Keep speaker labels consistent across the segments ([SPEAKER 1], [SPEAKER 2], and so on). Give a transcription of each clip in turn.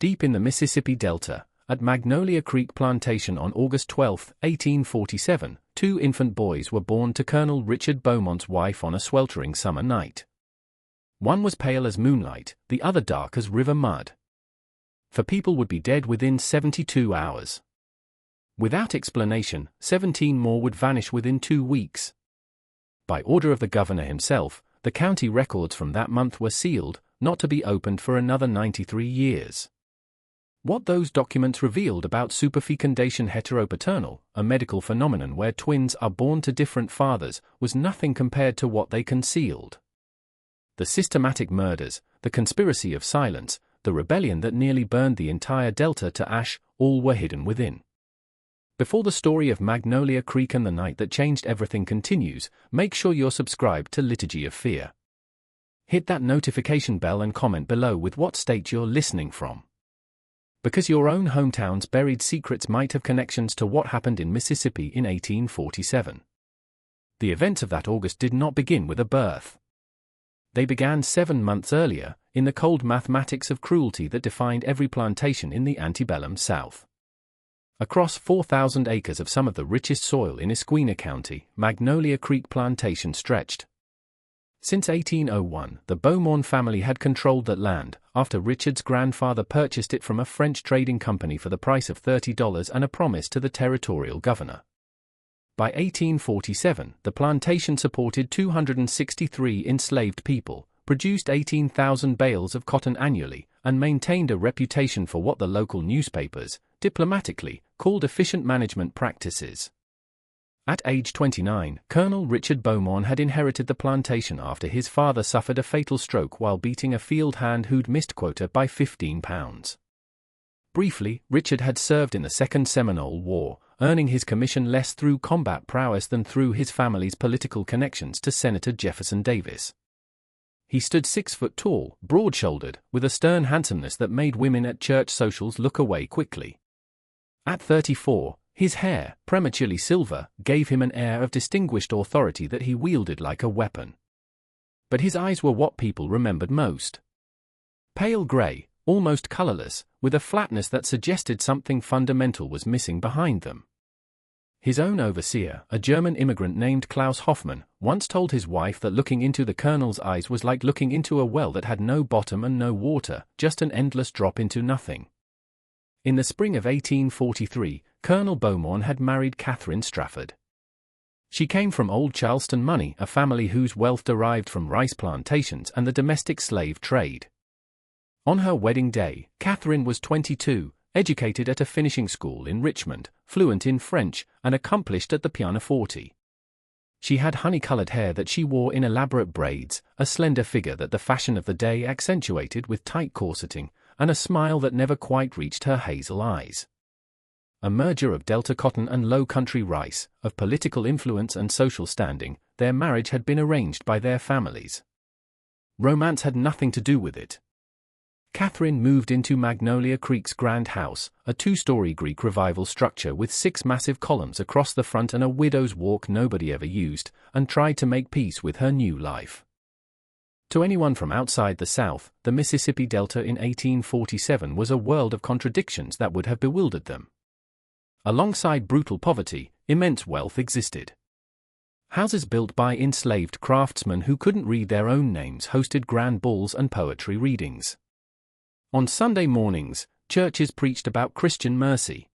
[SPEAKER 1] Deep in the Mississippi Delta, at Magnolia Creek Plantation on August 12, 1847, two infant boys were born to Colonel Richard Beaumont's wife on a sweltering summer night. One was pale as moonlight, the other dark as river mud. For people would be dead within 72 hours. Without explanation, 17 more would vanish within 2 weeks. By order of the governor himself, the county records from that month were sealed, not to be opened for another 93 years. What those documents revealed about superfecundation heteropaternal, a medical phenomenon where twins are born to different fathers, was nothing compared to what they concealed. The systematic murders, the conspiracy of silence, the rebellion that nearly burned the entire Delta to ash, all were hidden within. Before the story of Magnolia Creek and the night that changed everything continues, make sure you're subscribed to Liturgy of Fear. Hit that notification bell and comment below with what state you're listening from. Because your own hometown's buried secrets might have connections to what happened in Mississippi in 1847. The events of that August did not begin with a birth. They began 7 months earlier, in the cold mathematics of cruelty that defined every plantation in the antebellum South. Across 4,000 acres of some of the richest soil in Esquina County, Magnolia Creek Plantation stretched. Since 1801, the Beaumont family had controlled that land, after Richard's grandfather purchased it from a French trading company for the price of $30 and a promise to the territorial governor. By 1847, the plantation supported 263 enslaved people, produced 18,000 bales of cotton annually, and maintained a reputation for what the local newspapers, diplomatically, called efficient management practices. At age 29, Colonel Richard Beaumont had inherited the plantation after his father suffered a fatal stroke while beating a field hand who'd missed quota by 15 pounds. Briefly, Richard had served in the Second Seminole War, earning his commission less through combat prowess than through his family's political connections to Senator Jefferson Davis. He stood 6 foot tall, broad-shouldered, with a stern handsomeness that made women at church socials look away quickly. At 34, his hair, prematurely silver, gave him an air of distinguished authority that he wielded like a weapon. But his eyes were what people remembered most. Pale gray, almost colorless, with a flatness that suggested something fundamental was missing behind them. His own overseer, a German immigrant named Klaus Hoffmann, once told his wife that looking into the colonel's eyes was like looking into a well that had no bottom and no water, just an endless drop into nothing. In the spring of 1843, Colonel Beaumont had married Catherine Strafford. She came from Old Charleston money, a family whose wealth derived from rice plantations and the domestic slave trade. On her wedding day, Catherine was 22, educated at a finishing school in Richmond, fluent in French, and accomplished at the pianoforte. She had honey-colored hair that she wore in elaborate braids, a slender figure that the fashion of the day accentuated with tight corseting, and a smile that never quite reached her hazel eyes. A merger of Delta cotton and low-country rice, of political influence and social standing, their marriage had been arranged by their families. Romance had nothing to do with it. Catherine moved into Magnolia Creek's grand house, a 2-story Greek Revival structure with 6 massive columns across the front and a widow's walk nobody ever used, and tried to make peace with her new life. To anyone from outside the South, the Mississippi Delta in 1847 was a world of contradictions that would have bewildered them. Alongside brutal poverty, immense wealth existed. Houses built by enslaved craftsmen who couldn't read their own names hosted grand balls and poetry readings. On Sunday mornings, churches preached about Christian mercy.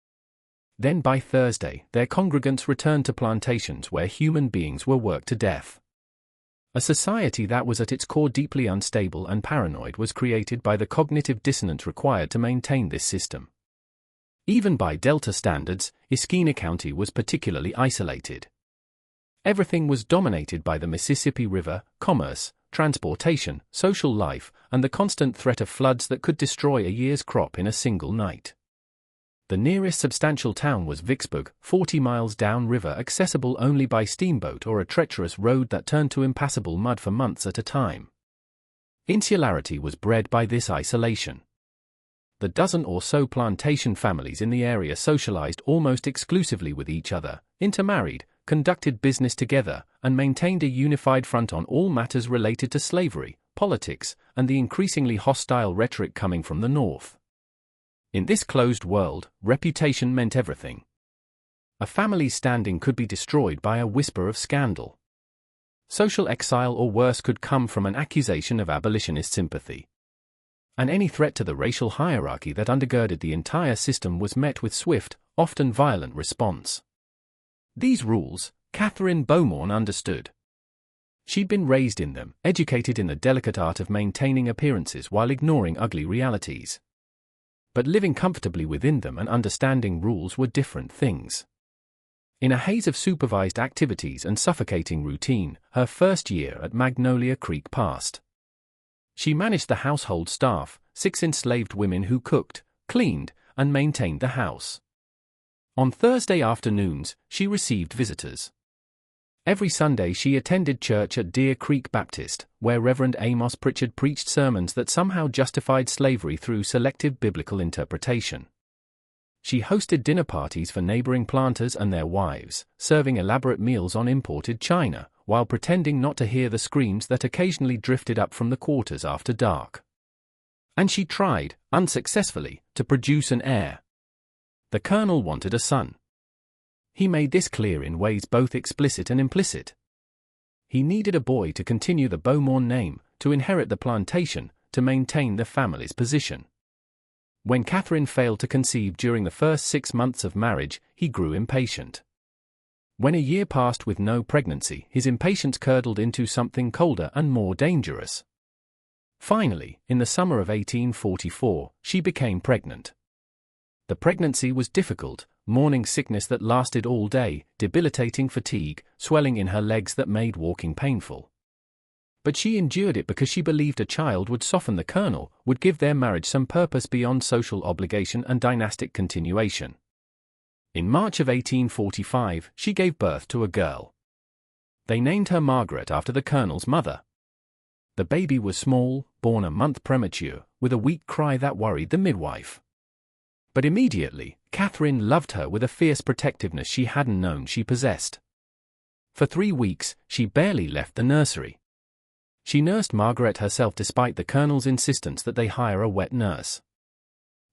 [SPEAKER 1] Then by Thursday, their congregants returned to plantations where human beings were worked to death. A society that was at its core deeply unstable and paranoid was created by the cognitive dissonance required to maintain this system. Even by Delta standards, Esquina County was particularly isolated. Everything was dominated by the Mississippi River, commerce, transportation, social life, and the constant threat of floods that could destroy a year's crop in a single night. The nearest substantial town was Vicksburg, 40 miles downriver, accessible only by steamboat or a treacherous road that turned to impassable mud for months at a time. Insularity was bred by this isolation. The dozen or so plantation families in the area socialized almost exclusively with each other, intermarried, conducted business together, and maintained a unified front on all matters related to slavery, politics, and the increasingly hostile rhetoric coming from the North. In this closed world, reputation meant everything. A family's standing could be destroyed by a whisper of scandal. Social exile or worse could come from an accusation of abolitionist sympathy. And any threat to the racial hierarchy that undergirded the entire system was met with swift, often violent response. These rules, Catherine Beaumont understood. She'd been raised in them, educated in the delicate art of maintaining appearances while ignoring ugly realities. But living comfortably within them and understanding rules were different things. In a haze of supervised activities and suffocating routine, her first year at Magnolia Creek passed. She managed the household staff, 6 enslaved women who cooked, cleaned, and maintained the house. On Thursday afternoons, she received visitors. Every Sunday she attended church at Deer Creek Baptist, where Reverend Amos Pritchard preached sermons that somehow justified slavery through selective biblical interpretation. She hosted dinner parties for neighboring planters and their wives, serving elaborate meals on imported china, while pretending not to hear the screams that occasionally drifted up from the quarters after dark. And she tried, unsuccessfully, to produce an heir. The colonel wanted a son. He made this clear in ways both explicit and implicit. He needed a boy to continue the Beaumont name, to inherit the plantation, to maintain the family's position. When Catherine failed to conceive during the first 6 months of marriage, he grew impatient. When a year passed with no pregnancy, his impatience curdled into something colder and more dangerous. Finally, in the summer of 1844, she became pregnant. The pregnancy was difficult, morning sickness that lasted all day, debilitating fatigue, swelling in her legs that made walking painful. But she endured it because she believed a child would soften the colonel, would give their marriage some purpose beyond social obligation and dynastic continuation. In March of 1845, she gave birth to a girl. They named her Margaret after the colonel's mother. The baby was small, born a month premature, with a weak cry that worried the midwife. But immediately, Catherine loved her with a fierce protectiveness she hadn't known she possessed. For 3 weeks, she barely left the nursery. She nursed Margaret herself despite the colonel's insistence that they hire a wet nurse.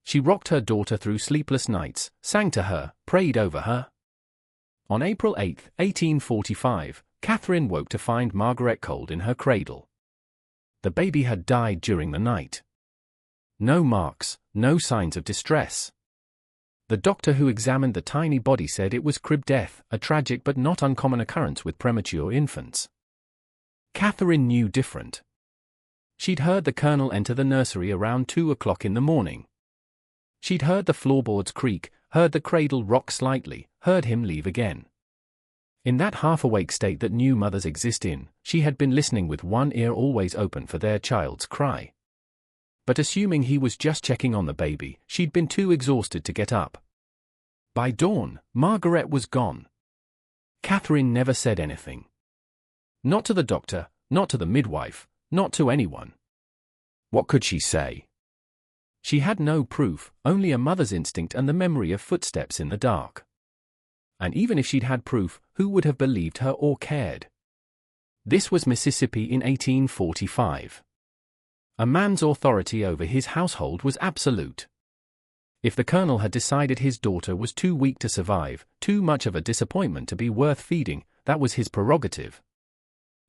[SPEAKER 1] She rocked her daughter through sleepless nights, sang to her, prayed over her. On April 8, 1845, Catherine woke to find Margaret cold in her cradle. The baby had died during the night. No marks, no signs of distress. The doctor who examined the tiny body said it was crib death, a tragic but not uncommon occurrence with premature infants. Catherine knew different. She'd heard the colonel enter the nursery around 2 o'clock in the morning. She'd heard the floorboards creak, heard the cradle rock slightly, heard him leave again. In that half-awake state that new mothers exist in, she had been listening with one ear always open for their child's cry. But assuming he was just checking on the baby, she'd been too exhausted to get up. By dawn, Margaret was gone. Catherine never said anything. Not to the doctor, not to the midwife, not to anyone. What could she say? She had no proof, only a mother's instinct and the memory of footsteps in the dark. And even if she'd had proof, who would have believed her or cared? This was Mississippi in 1845. A man's authority over his household was absolute. If the colonel had decided his daughter was too weak to survive, too much of a disappointment to be worth feeding, that was his prerogative.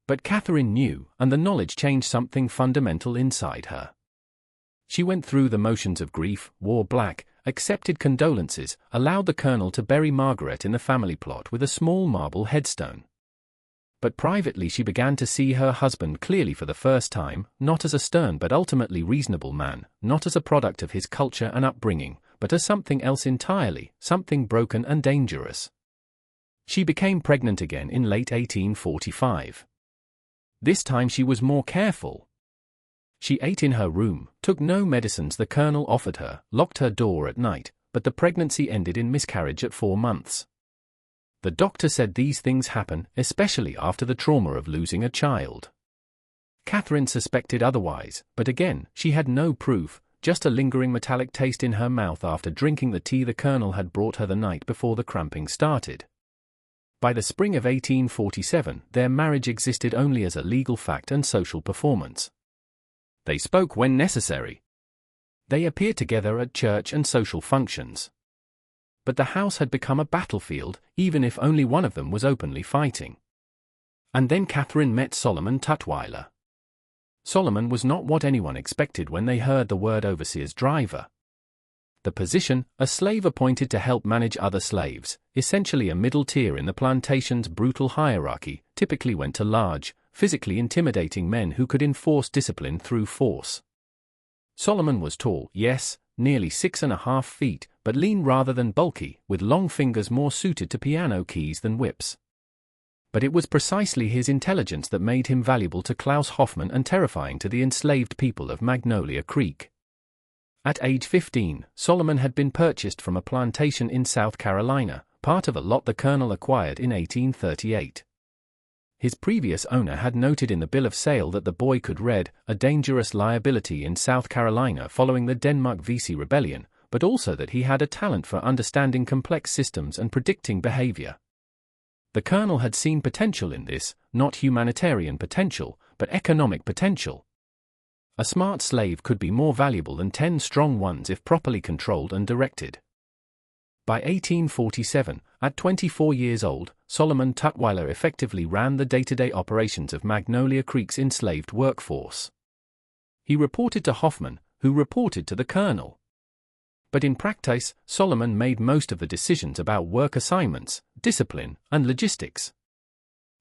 [SPEAKER 1] But Catherine knew, and the knowledge changed something fundamental inside her. She went through the motions of grief, wore black, accepted condolences, allowed the colonel to bury Margaret in the family plot with a small marble headstone. But privately she began to see her husband clearly for the first time, not as a stern but ultimately reasonable man, not as a product of his culture and upbringing, but as something else entirely, something broken and dangerous. She became pregnant again in late 1845. This time she was more careful. She ate in her room, took no medicines the colonel offered her, locked her door at night, but the pregnancy ended in miscarriage at 4 months. The doctor said these things happen, especially after the trauma of losing a child. Catherine suspected otherwise, but again, she had no proof, just a lingering metallic taste in her mouth after drinking the tea the colonel had brought her the night before the cramping started. By the spring of 1847, their marriage existed only as a legal fact and social performance. They spoke when necessary. They appeared together at church and social functions. But the house had become a battlefield, even if only one of them was openly fighting. And then Catherine met Solomon Tutwiler. Solomon was not what anyone expected when they heard the word overseer's driver. The position, a slave appointed to help manage other slaves, essentially a middle tier in the plantation's brutal hierarchy, typically went to large, physically intimidating men who could enforce discipline through force. Solomon was tall, yes, nearly 6.5 feet, but lean rather than bulky, with long fingers more suited to piano keys than whips. But it was precisely his intelligence that made him valuable to Klaus Hoffman and terrifying to the enslaved people of Magnolia Creek. At age 15, Solomon had been purchased from a plantation in South Carolina, part of a lot the colonel acquired in 1838. His previous owner had noted in the bill of sale that the boy could read a dangerous liability in South Carolina following the Denmark Vesey Rebellion, but also that he had a talent for understanding complex systems and predicting behavior. The colonel had seen potential in this, not humanitarian potential, but economic potential. A smart slave could be more valuable than 10 strong ones if properly controlled and directed. By 1847, at 24 years old, Solomon Tutwiler effectively ran the day-to-day operations of Magnolia Creek's enslaved workforce. He reported to Hoffman, who reported to the colonel. But in practice, Solomon made most of the decisions about work assignments, discipline, and logistics.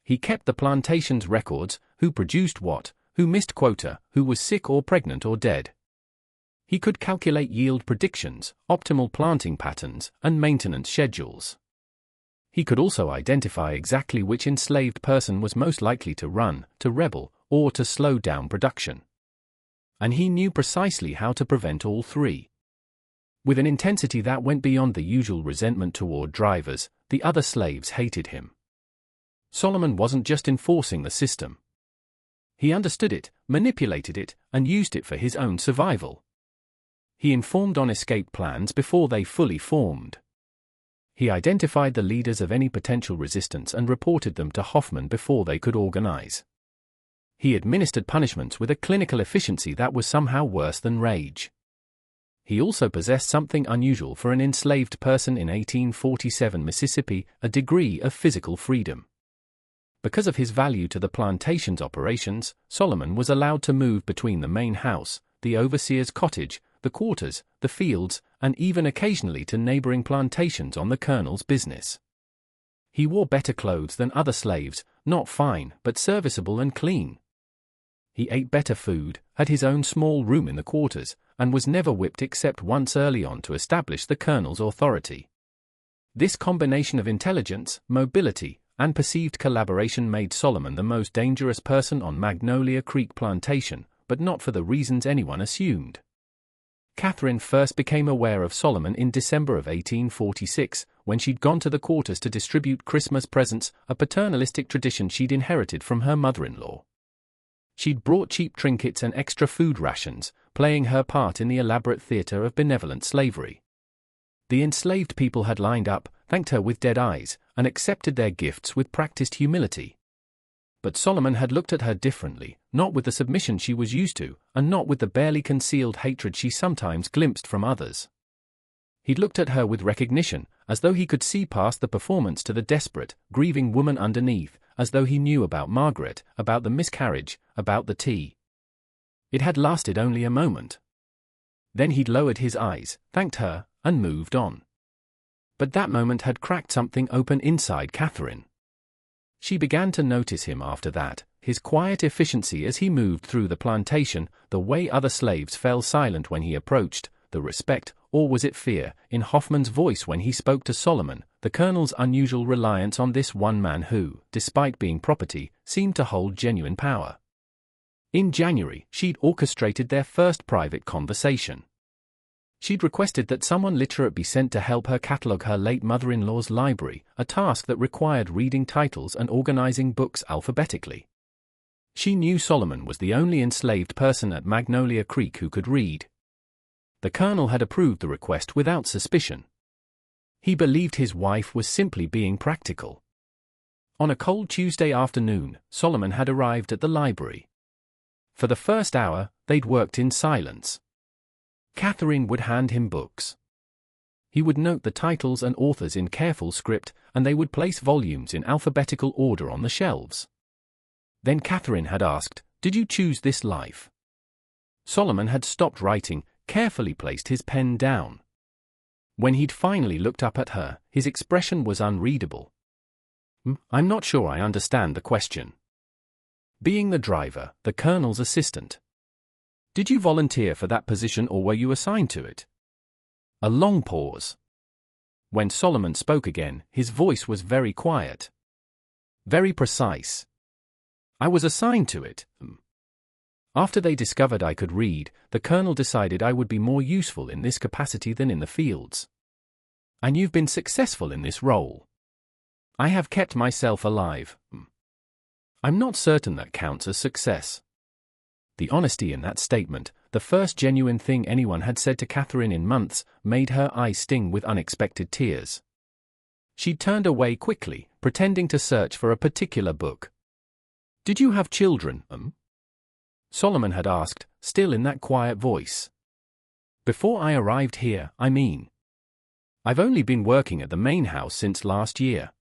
[SPEAKER 1] He kept the plantation's records, who produced what, who missed quota, who was sick or pregnant or dead. He could calculate yield predictions, optimal planting patterns, and maintenance schedules. He could also identify exactly which enslaved person was most likely to run, to rebel, or to slow down production. And he knew precisely how to prevent all three. With an intensity that went beyond the usual resentment toward drivers, the other slaves hated him. Solomon wasn't just enforcing the system. He understood it, manipulated it, and used it for his own survival. He informed on escape plans before they fully formed. He identified the leaders of any potential resistance and reported them to Hoffman before they could organize. He administered punishments with a clinical efficiency that was somehow worse than rage. He also possessed something unusual for an enslaved person in 1847 Mississippi, a degree of physical freedom. Because of his value to the plantation's operations, Solomon was allowed to move between the main house, the overseer's cottage, the quarters, the fields, and even occasionally to neighboring plantations on the colonel's business. He wore better clothes than other slaves, not fine, but serviceable and clean. He ate better food, had his own small room in the quarters, and was never whipped except once early on to establish the colonel's authority. This combination of intelligence, mobility, and perceived collaboration made Solomon the most dangerous person on Magnolia Creek Plantation, but not for the reasons anyone assumed. Catherine first became aware of Solomon in December of 1846, when she'd gone to the quarters to distribute Christmas presents, a paternalistic tradition she'd inherited from her mother-in-law. She'd brought cheap trinkets and extra food rations, playing her part in the elaborate theater of benevolent slavery. The enslaved people had lined up, thanked her with dead eyes, and accepted their gifts with practiced humility. But Solomon had looked at her differently, not with the submission she was used to, and not with the barely concealed hatred she sometimes glimpsed from others. He'd looked at her with recognition, as though he could see past the performance to the desperate, grieving woman underneath, as though he knew about Margaret, about the miscarriage, about the tea. It had lasted only a moment. Then he'd lowered his eyes, thanked her, and moved on. But that moment had cracked something open inside Catherine. She began to notice him after that, his quiet efficiency as he moved through the plantation, the way other slaves fell silent when he approached, the respect, or was it fear, in Hoffman's voice when he spoke to Solomon, the colonel's unusual reliance on this one man who, despite being property, seemed to hold genuine power. In January, she'd orchestrated their first private conversation. She'd requested that someone literate be sent to help her catalogue her late mother-in-law's library, a task that required reading titles and organizing books alphabetically. She knew Solomon was the only enslaved person at Magnolia Creek who could read. The colonel had approved the request without suspicion. He believed his wife was simply being practical. On a cold Tuesday afternoon, Solomon had arrived at the library. For the first hour, they'd worked in silence. Catherine would hand him books. He would note the titles and authors in careful script, and they would place volumes in alphabetical order on the shelves. Then Catherine had asked, "Did you choose this life?" Solomon had stopped writing, carefully placed his pen down. When he'd finally looked up at her, his expression was unreadable. "I'm not sure I understand the question." Being the driver, the colonel's assistant. "Did you volunteer for that position or were you assigned to it?" A long pause. When Solomon spoke again, his voice was very quiet. Very precise. "I was assigned to it." After they discovered I could read, the colonel decided I would be more useful in this capacity than in the fields. "And you've been successful in this role." "I have kept myself alive." "I'm not certain that counts as success." The honesty in that statement, the first genuine thing anyone had said to Catherine in months, made her eyes sting with unexpected tears. She turned away quickly, pretending to search for a particular book. "Did you have children?" Solomon had asked, still in that quiet voice. "Before I arrived here, I mean. I've only been working at the main house since last year."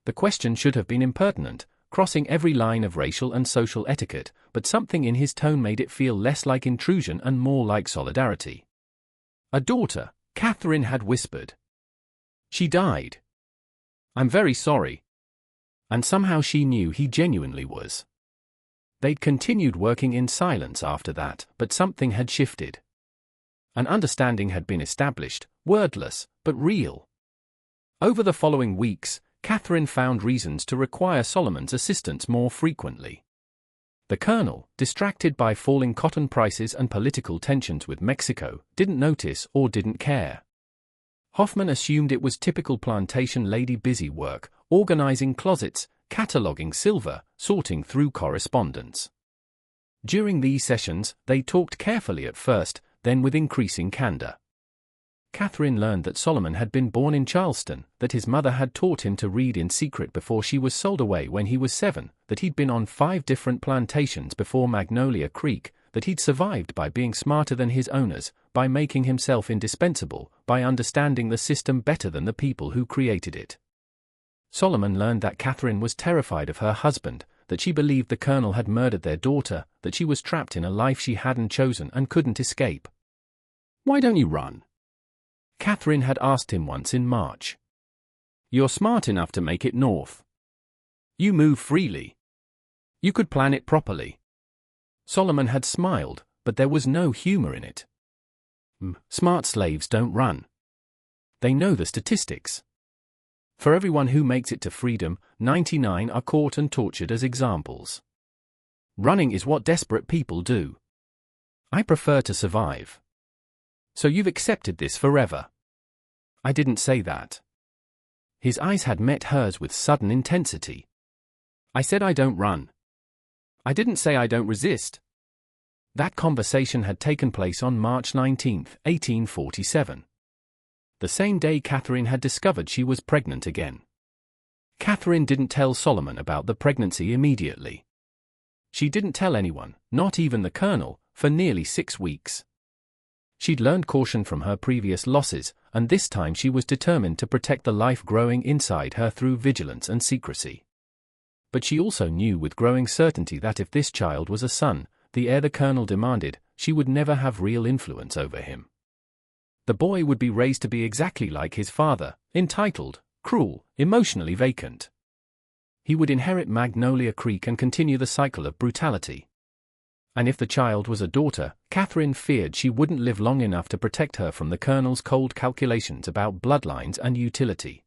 [SPEAKER 1] The question should have been impertinent, crossing every line of racial and social etiquette, but something in his tone made it feel less like intrusion and more like solidarity. "A daughter," Catherine had whispered. "She died." "I'm very sorry." And somehow she knew he genuinely was. They'd continued working in silence after that, but something had shifted. An understanding had been established, wordless, but real. Over the following weeks, Catherine found reasons to require Solomon's assistance more frequently. The colonel, distracted by falling cotton prices and political tensions with Mexico, didn't notice or didn't care. Hoffman assumed it was typical plantation lady busy work, organizing closets, cataloging silver, sorting through correspondence. During these sessions, they talked carefully at first, then with increasing candor. Catherine learned that Solomon had been born in Charleston, that his mother had taught him to read in secret before she was sold away when he was 7, that he'd been on 5 different plantations before Magnolia Creek, that he'd survived by being smarter than his owners, by making himself indispensable, by understanding the system better than the people who created it. Solomon learned that Catherine was terrified of her husband, that she believed the colonel had murdered their daughter, that she was trapped in a life she hadn't chosen and couldn't escape. "Why don't you run?" Catherine had asked him once in March. "You're smart enough to make it north. You move freely. You could plan it properly." Solomon had smiled, but there was no humor in it. Smart slaves don't run. They know the statistics. For everyone who makes it to freedom, 99 are caught and tortured as examples. Running is what desperate people do. I prefer to survive. So you've accepted this forever. I didn't say that. His eyes had met hers with sudden intensity. I said I don't run. I didn't say I don't resist. That conversation had taken place on March 19, 1847. The same day Catherine had discovered she was pregnant again. Catherine didn't tell Solomon about the pregnancy immediately. She didn't tell anyone, not even the colonel, for nearly 6 weeks. She'd learned caution from her previous losses, and this time she was determined to protect the life growing inside her through vigilance and secrecy. But she also knew with growing certainty that if this child was a son, the heir the colonel demanded, she would never have real influence over him. The boy would be raised to be exactly like his father, entitled, cruel, emotionally vacant. He would inherit Magnolia Creek and continue the cycle of brutality. And if the child was a daughter, Catherine feared she wouldn't live long enough to protect her from the colonel's cold calculations about bloodlines and utility.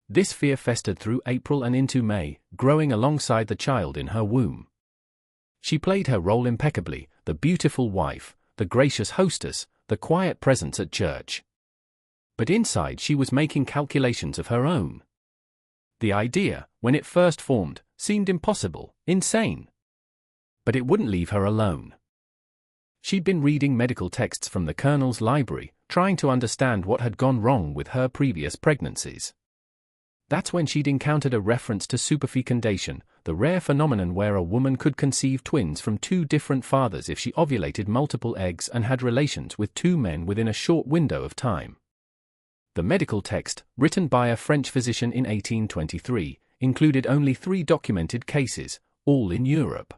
[SPEAKER 1] This fear festered through April and into May, growing alongside the child in her womb. She played her role impeccably, the beautiful wife, the gracious hostess, the quiet presence at church. But inside she was making calculations of her own. The idea, when it first formed, seemed impossible, insane. But it wouldn't leave her alone. She'd been reading medical texts from the colonel's library, trying to understand what had gone wrong with her previous pregnancies. That's when she'd encountered a reference to superfecundation, the rare phenomenon where a woman could conceive twins from two different fathers if she ovulated multiple eggs and had relations with two men within a short window of time. The medical text, written by a French physician in 1823, included only 3 documented cases, all in Europe.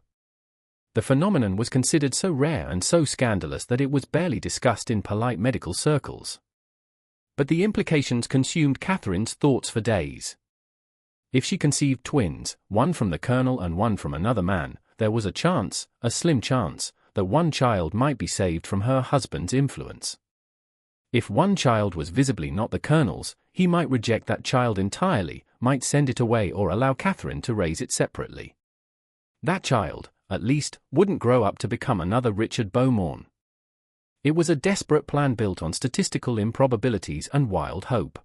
[SPEAKER 1] The phenomenon was considered so rare and so scandalous that it was barely discussed in polite medical circles. But the implications consumed Catherine's thoughts for days. If she conceived twins, one from the colonel and one from another man, there was a chance, a slim chance, that one child might be saved from her husband's influence. If one child was visibly not the colonel's, he might reject that child entirely, might send it away or allow Catherine to raise it separately. That child, at least, wouldn't grow up to become another Richard Beaumont. It was a desperate plan built on statistical improbabilities and wild hope.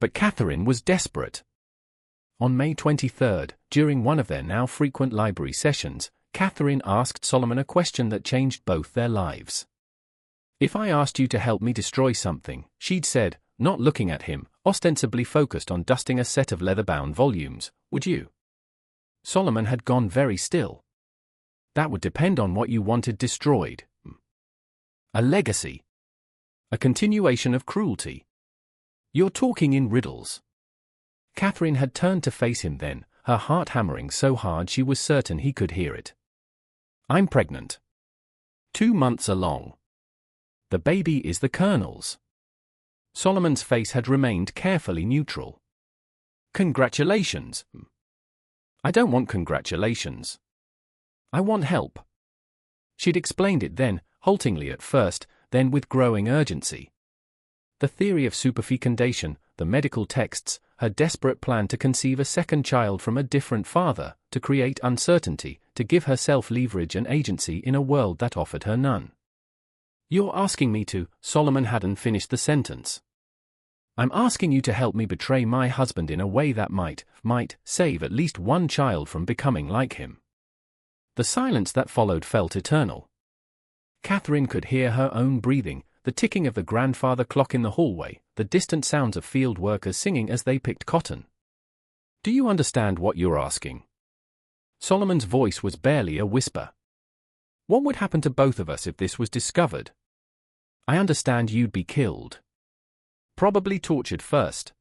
[SPEAKER 1] But Catherine was desperate. On May 23, during one of their now frequent library sessions, Catherine asked Solomon a question that changed both their lives. "If I asked you to help me destroy something," she'd said, not looking at him, ostensibly focused on dusting a set of leather-bound volumes, "would you?" Solomon had gone very still. "That would depend on what you wanted destroyed." "A legacy. A continuation of cruelty. You're talking in riddles." Catherine had turned to face him then, her heart hammering so hard she was certain he could hear it. "I'm pregnant. 2 months along. The baby is the colonel's." Solomon's face had remained carefully neutral. "Congratulations." "I don't want congratulations. I want help." She'd explained it then, haltingly at first, then with growing urgency. The theory of superfecundation, the medical texts, her desperate plan to conceive a second child from a different father, to create uncertainty, to give herself leverage and agency in a world that offered her none. "You're asking me to," Solomon hadn't finished the sentence. "I'm asking you to help me betray my husband in a way that might save at least one child from becoming like him." The silence that followed felt eternal. Catherine could hear her own breathing, the ticking of the grandfather clock in the hallway, the distant sounds of field workers singing as they picked cotton. "Do you understand what you're asking?" Solomon's voice was barely a whisper. "What would happen to both of us if this was discovered? I understand you'd be killed. Probably tortured first.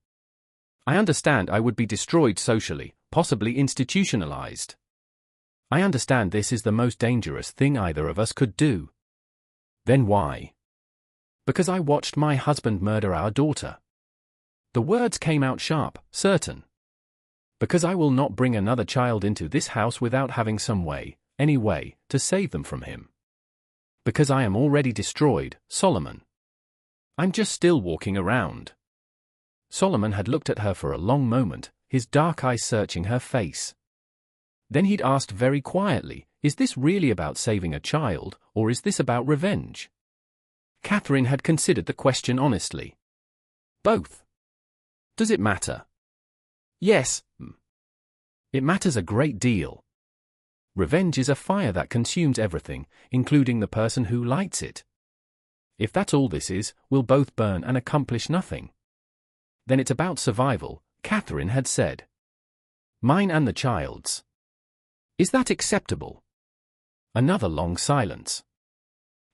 [SPEAKER 1] I understand I would be destroyed socially, possibly institutionalized. I understand this is the most dangerous thing either of us could do. Then why?" "Because I watched my husband murder our daughter." The words came out sharp, certain. "Because I will not bring another child into this house without having some way, any way, to save them from him. Because I am already destroyed, Solomon. I'm just still walking around." Solomon had looked at her for a long moment, his dark eyes searching her face. Then he'd asked very quietly, "Is this really about saving a child, or is this about revenge?" Catherine had considered the question honestly. "Both." "Does it matter?" "Yes. It matters a great deal. Revenge is a fire that consumes everything, including the person who lights it. If that's all this is, we'll both burn and accomplish nothing. Then it's about survival," Catherine had said. "Mine and the child's. Is that acceptable?" Another long silence.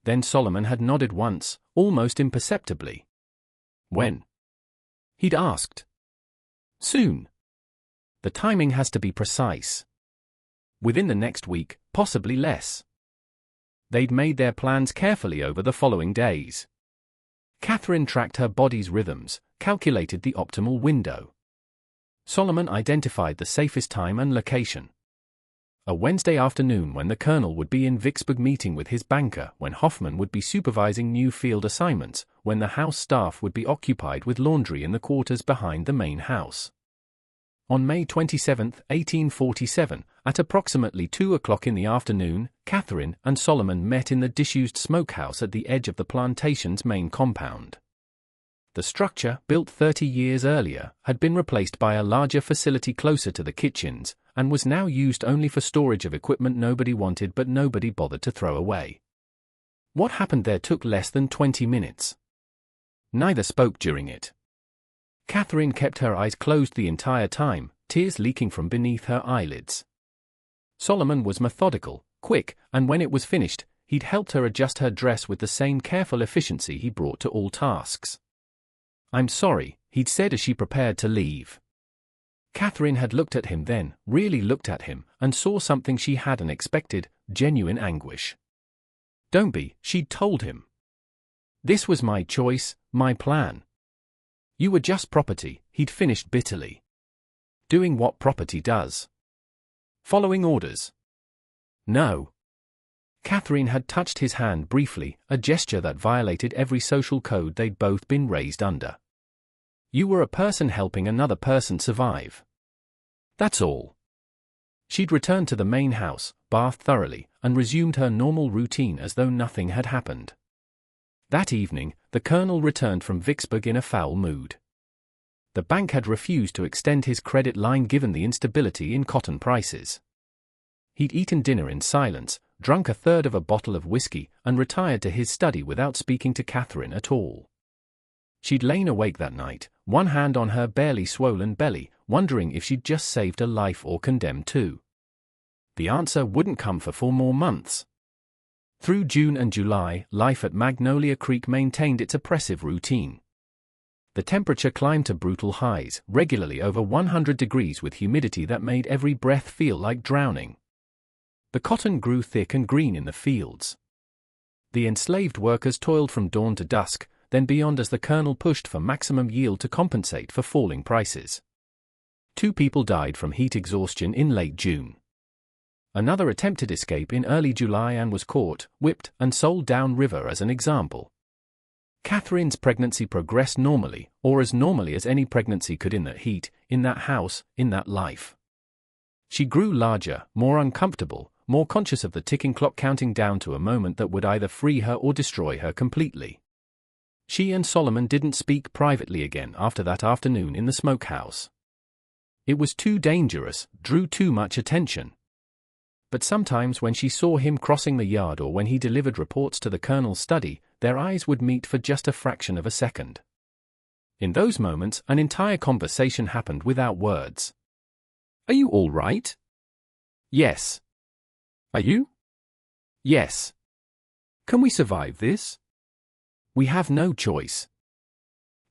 [SPEAKER 1] Then Solomon had nodded once, almost imperceptibly. "When?" he'd asked. "Soon. The timing has to be precise. Within the next week, possibly less." They'd made their plans carefully over the following days. Catherine tracked her body's rhythms, calculated the optimal window. Solomon identified the safest time and location. A Wednesday afternoon when the colonel would be in Vicksburg meeting with his banker, when Hoffman would be supervising new field assignments, when the house staff would be occupied with laundry in the quarters behind the main house. On May 27, 1847, at approximately 2 o'clock in the afternoon, Catherine and Solomon met in the disused smokehouse at the edge of the plantation's main compound. The structure, built 30 years earlier, had been replaced by a larger facility closer to the kitchens, and was now used only for storage of equipment nobody wanted but nobody bothered to throw away. What happened there took less than 20 minutes. Neither spoke during it. Catherine kept her eyes closed the entire time, tears leaking from beneath her eyelids. Solomon was methodical, quick, and when it was finished, he'd helped her adjust her dress with the same careful efficiency he brought to all tasks. "I'm sorry," he'd said as she prepared to leave. Catherine had looked at him then, really looked at him, and saw something she hadn't expected, genuine anguish. "Don't be," she'd told him. "This was my choice, my plan." "You were just property," he'd finished bitterly. "Doing what property does. Following orders." "No." Catherine had touched his hand briefly, a gesture that violated every social code they'd both been raised under. "You were a person helping another person survive. That's all." She'd returned to the main house, bathed thoroughly, and resumed her normal routine as though nothing had happened. That evening, the Colonel returned from Vicksburg in a foul mood. The bank had refused to extend his credit line given the instability in cotton prices. He'd eaten dinner in silence, drunk a third of a bottle of whiskey, and retired to his study without speaking to Catherine at all. She'd lain awake that night, one hand on her barely swollen belly, wondering if she'd just saved a life or condemned two. The answer wouldn't come for 4 more months. Through June and July, life at Magnolia Creek maintained its oppressive routine. The temperature climbed to brutal highs, regularly over 100 degrees with humidity that made every breath feel like drowning. The cotton grew thick and green in the fields. The enslaved workers toiled from dawn to dusk, then beyond as the Colonel pushed for maximum yield to compensate for falling prices. 2 people died from heat exhaustion in late June. Another attempted escape in early July and was caught, whipped, and sold downriver as an example. Catherine's pregnancy progressed normally, or as normally as any pregnancy could in that heat, in that house, in that life. She grew larger, more uncomfortable, more conscious of the ticking clock counting down to a moment that would either free her or destroy her completely. She and Solomon didn't speak privately again after that afternoon in the smokehouse. It was too dangerous, drew too much attention. But sometimes when she saw him crossing the yard or when he delivered reports to the Colonel's study, their eyes would meet for just a fraction of a second. In those moments, an entire conversation happened without words. "Are you all right?" "Yes." "Are you?" "Yes." "Can we survive this?" "We have no choice."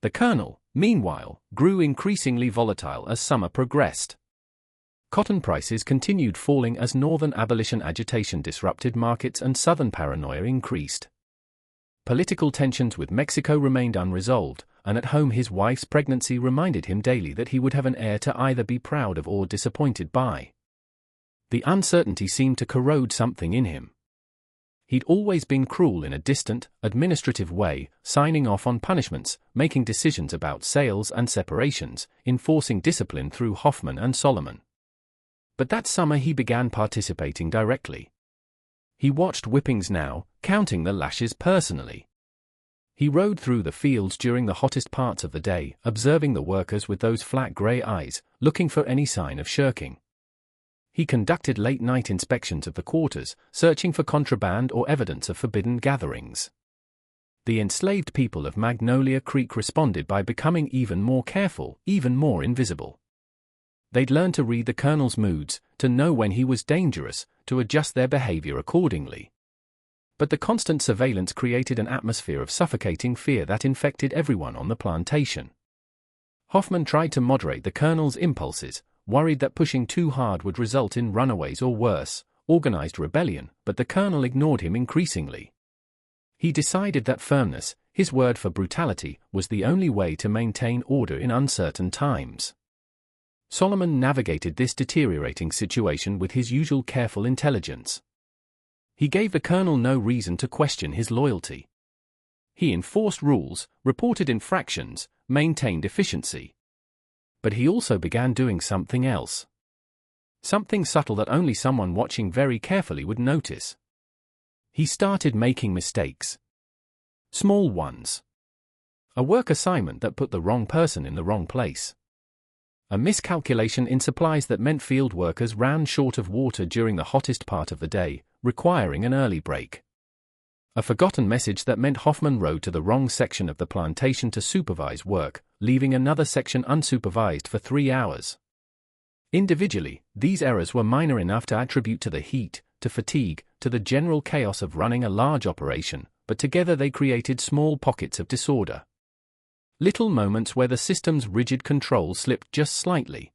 [SPEAKER 1] The Colonel, meanwhile, grew increasingly volatile as summer progressed. Cotton prices continued falling as northern abolition agitation disrupted markets and southern paranoia increased. Political tensions with Mexico remained unresolved, and at home his wife's pregnancy reminded him daily that he would have an heir to either be proud of or disappointed by. The uncertainty seemed to corrode something in him. He'd always been cruel in a distant, administrative way, signing off on punishments, making decisions about sales and separations, enforcing discipline through Hoffman and Solomon. But that summer he began participating directly. He watched whippings now, counting the lashes personally. He rode through the fields during the hottest parts of the day, observing the workers with those flat grey eyes, looking for any sign of shirking. He conducted late-night inspections of the quarters, searching for contraband or evidence of forbidden gatherings. The enslaved people of Magnolia Creek responded by becoming even more careful, even more invisible. They'd learned to read the Colonel's moods, to know when he was dangerous, to adjust their behavior accordingly. But the constant surveillance created an atmosphere of suffocating fear that infected everyone on the plantation. Hoffman tried to moderate the Colonel's impulses, worried that pushing too hard would result in runaways or worse, organized rebellion, but the Colonel ignored him increasingly. He decided that firmness, his word for brutality, was the only way to maintain order in uncertain times. Solomon navigated this deteriorating situation with his usual careful intelligence. He gave the Colonel no reason to question his loyalty. He enforced rules, reported infractions, maintained efficiency. But he also began doing something else. Something subtle that only someone watching very carefully would notice. He started making mistakes. Small ones. A work assignment that put the wrong person in the wrong place. A miscalculation in supplies that meant field workers ran short of water during the hottest part of the day, requiring an early break. A forgotten message that meant Hoffman rode to the wrong section of the plantation to supervise work, leaving another section unsupervised for 3 hours. Individually, these errors were minor enough to attribute to the heat, to fatigue, to the general chaos of running a large operation, but together they created small pockets of disorder. Little moments where the system's rigid control slipped just slightly.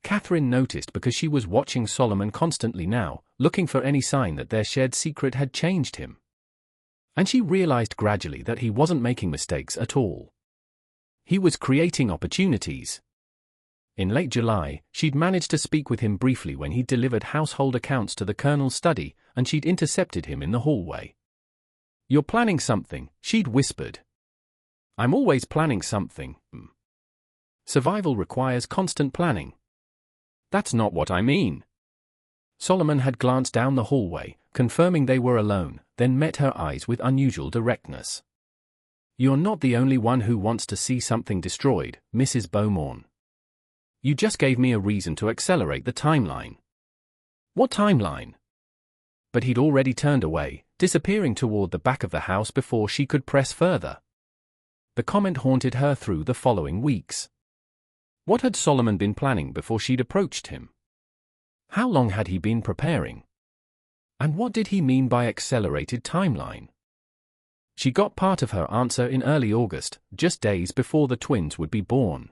[SPEAKER 1] Catherine noticed because she was watching Solomon constantly now, looking for any sign that their shared secret had changed him. And she realized gradually that he wasn't making mistakes at all. He was creating opportunities. In late July, she'd managed to speak with him briefly when he'd delivered household accounts to the Colonel's study, and she'd intercepted him in the hallway. "You're planning something," she'd whispered. "I'm always planning something. Survival requires constant planning." "That's not what I mean." Solomon had glanced down the hallway, confirming they were alone, then met her eyes with unusual directness. "You're not the only one who wants to see something destroyed, Mrs. Beaumont. You just gave me a reason to accelerate the timeline." "What timeline?" But he'd already turned away, disappearing toward the back of the house before she could press further. The comment haunted her through the following weeks. What had Solomon been planning before she'd approached him? How long had he been preparing? And what did he mean by accelerated timeline? She got part of her answer in early August, just days before the twins would be born.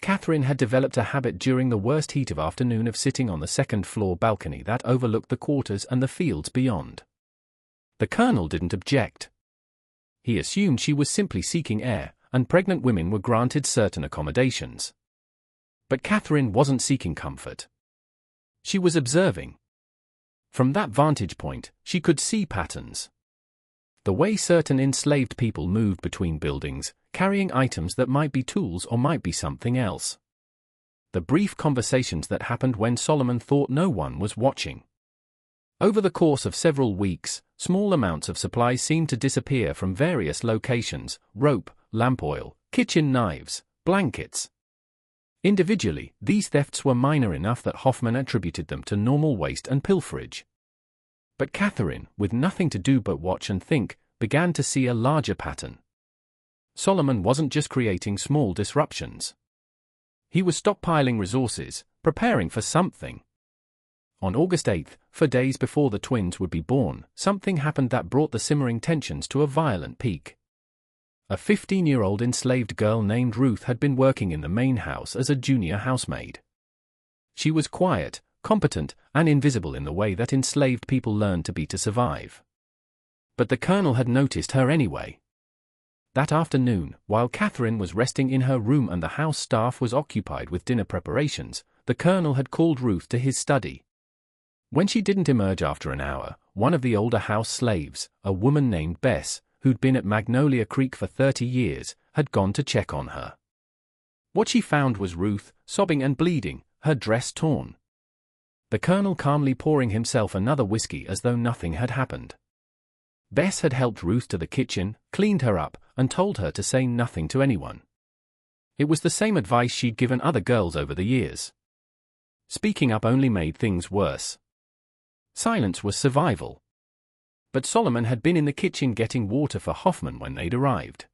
[SPEAKER 1] Catherine had developed a habit during the worst heat of afternoon of sitting on the second-floor balcony that overlooked the quarters and the fields beyond. The Colonel didn't object. He assumed she was simply seeking air, and pregnant women were granted certain accommodations. But Catherine wasn't seeking comfort. She was observing. From that vantage point, she could see patterns. The way certain enslaved people moved between buildings, carrying items that might be tools or might be something else. The brief conversations that happened when Solomon thought no one was watching. Over the course of several weeks, small amounts of supplies seemed to disappear from various locations: rope, lamp oil, kitchen knives, blankets. Individually, these thefts were minor enough that Hoffman attributed them to normal waste and pilferage. But Catherine, with nothing to do but watch and think, began to see a larger pattern. Solomon wasn't just creating small disruptions. He was stockpiling resources, preparing for something. On August 8th, 4 days before the twins would be born, something happened that brought the simmering tensions to a violent peak. A 15-year-old enslaved girl named Ruth had been working in the main house as a junior housemaid. She was quiet, competent, and invisible in the way that enslaved people learned to be to survive. But the Colonel had noticed her anyway. That afternoon, while Catherine was resting in her room and the house staff was occupied with dinner preparations, the Colonel had called Ruth to his study. When she didn't emerge after an hour, one of the older house slaves, a woman named Bess, who'd been at Magnolia Creek for 30 years, had gone to check on her. What she found was Ruth, sobbing and bleeding, her dress torn. The Colonel calmly pouring himself another whiskey as though nothing had happened. Bess had helped Ruth to the kitchen, cleaned her up, and told her to say nothing to anyone. It was the same advice she'd given other girls over the years. Speaking up only made things worse. Silence was survival. But Solomon had been in the kitchen getting water for Hoffman when they'd arrived.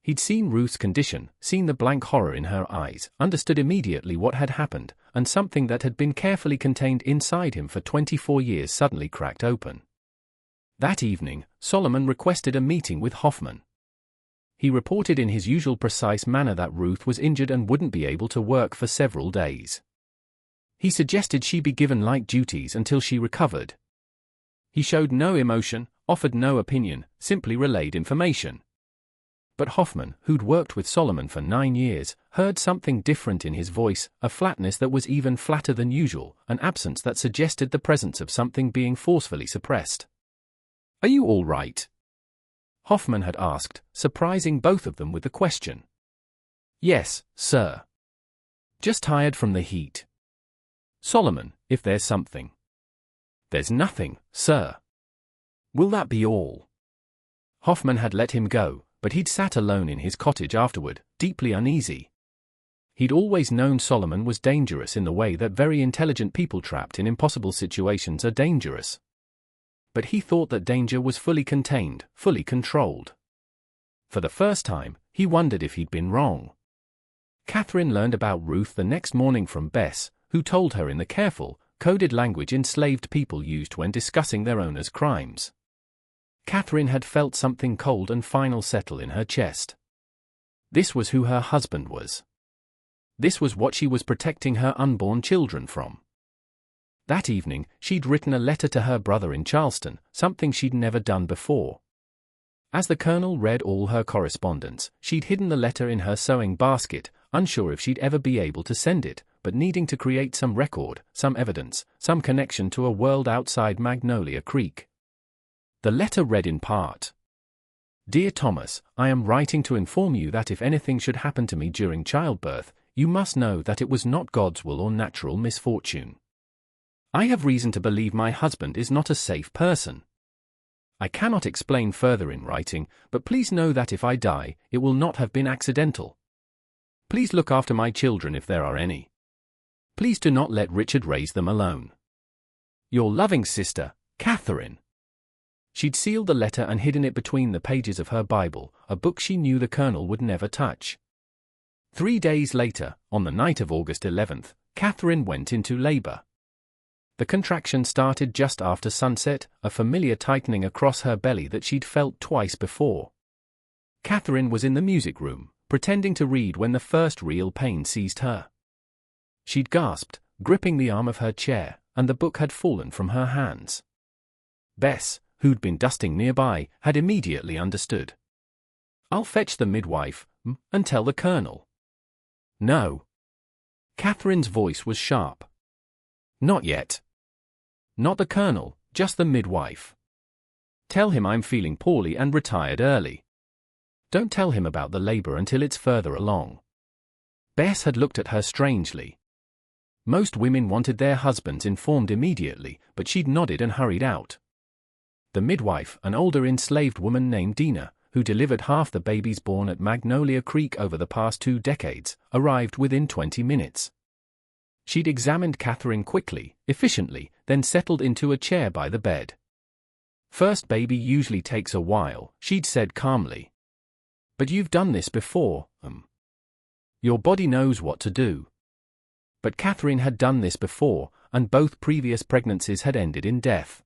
[SPEAKER 1] He'd seen Ruth's condition, seen the blank horror in her eyes, understood immediately what had happened, and something that had been carefully contained inside him for 24 years suddenly cracked open. That evening, Solomon requested a meeting with Hoffman. He reported in his usual precise manner that Ruth was injured and wouldn't be able to work for several days. He suggested she be given light duties until she recovered. He showed no emotion, offered no opinion, simply relayed information. But Hoffman, who'd worked with Solomon for 9 years, heard something different in his voice, a flatness that was even flatter than usual, an absence that suggested the presence of something being forcefully suppressed. "Are you all right?" Hoffman had asked, surprising both of them with the question. "Yes, sir. Just tired from the heat." "Solomon, if there's something." "There's nothing, sir." "Will that be all?" Hoffman had let him go, but he'd sat alone in his cottage afterward, deeply uneasy. He'd always known Solomon was dangerous in the way that very intelligent people trapped in impossible situations are dangerous. But he thought that danger was fully contained, fully controlled. For the first time, he wondered if he'd been wrong. Catherine learned about Ruth the next morning from Bess, who told her in the careful, coded language enslaved people used when discussing their owners' crimes. Catherine had felt something cold and final settle in her chest. This was who her husband was. This was what she was protecting her unborn children from. That evening, she'd written a letter to her brother in Charleston, something she'd never done before. As the Colonel read all her correspondence, she'd hidden the letter in her sewing basket, unsure if she'd ever be able to send it, but needing to create some record, some evidence, some connection to a world outside Magnolia Creek. The letter read in part: Dear Thomas, I am writing to inform you that if anything should happen to me during childbirth, you must know that it was not God's will or natural misfortune. I have reason to believe my husband is not a safe person. I cannot explain further in writing, but please know that if I die, it will not have been accidental. Please look after my children if there are any. Please do not let Richard raise them alone. Your loving sister, Catherine. She'd sealed the letter and hidden it between the pages of her Bible, a book she knew the Colonel would never touch. 3 days later, on the night of August 11th, Catherine went into labor. The contraction started just after sunset, a familiar tightening across her belly that she'd felt twice before. Catherine was in the music room, pretending to read when the first real pain seized her. She'd gasped, gripping the arm of her chair, and the book had fallen from her hands. Bess, who'd been dusting nearby, had immediately understood. I'll fetch the midwife, and tell the Colonel. No. Catherine's voice was sharp. Not yet. Not the Colonel, just the midwife. Tell him I'm feeling poorly and retired early. Don't tell him about the labor until it's further along. Bess had looked at her strangely. Most women wanted their husbands informed immediately, but she'd nodded and hurried out. The midwife, an older enslaved woman named Dina, who delivered half the babies born at Magnolia Creek over the past 2 decades, arrived within 20 minutes. She'd examined Catherine quickly, efficiently, then settled into a chair by the bed. First baby usually takes a while, she'd said calmly. But you've done this before, Your body knows what to do. But Catherine had done this before, and both previous pregnancies had ended in death.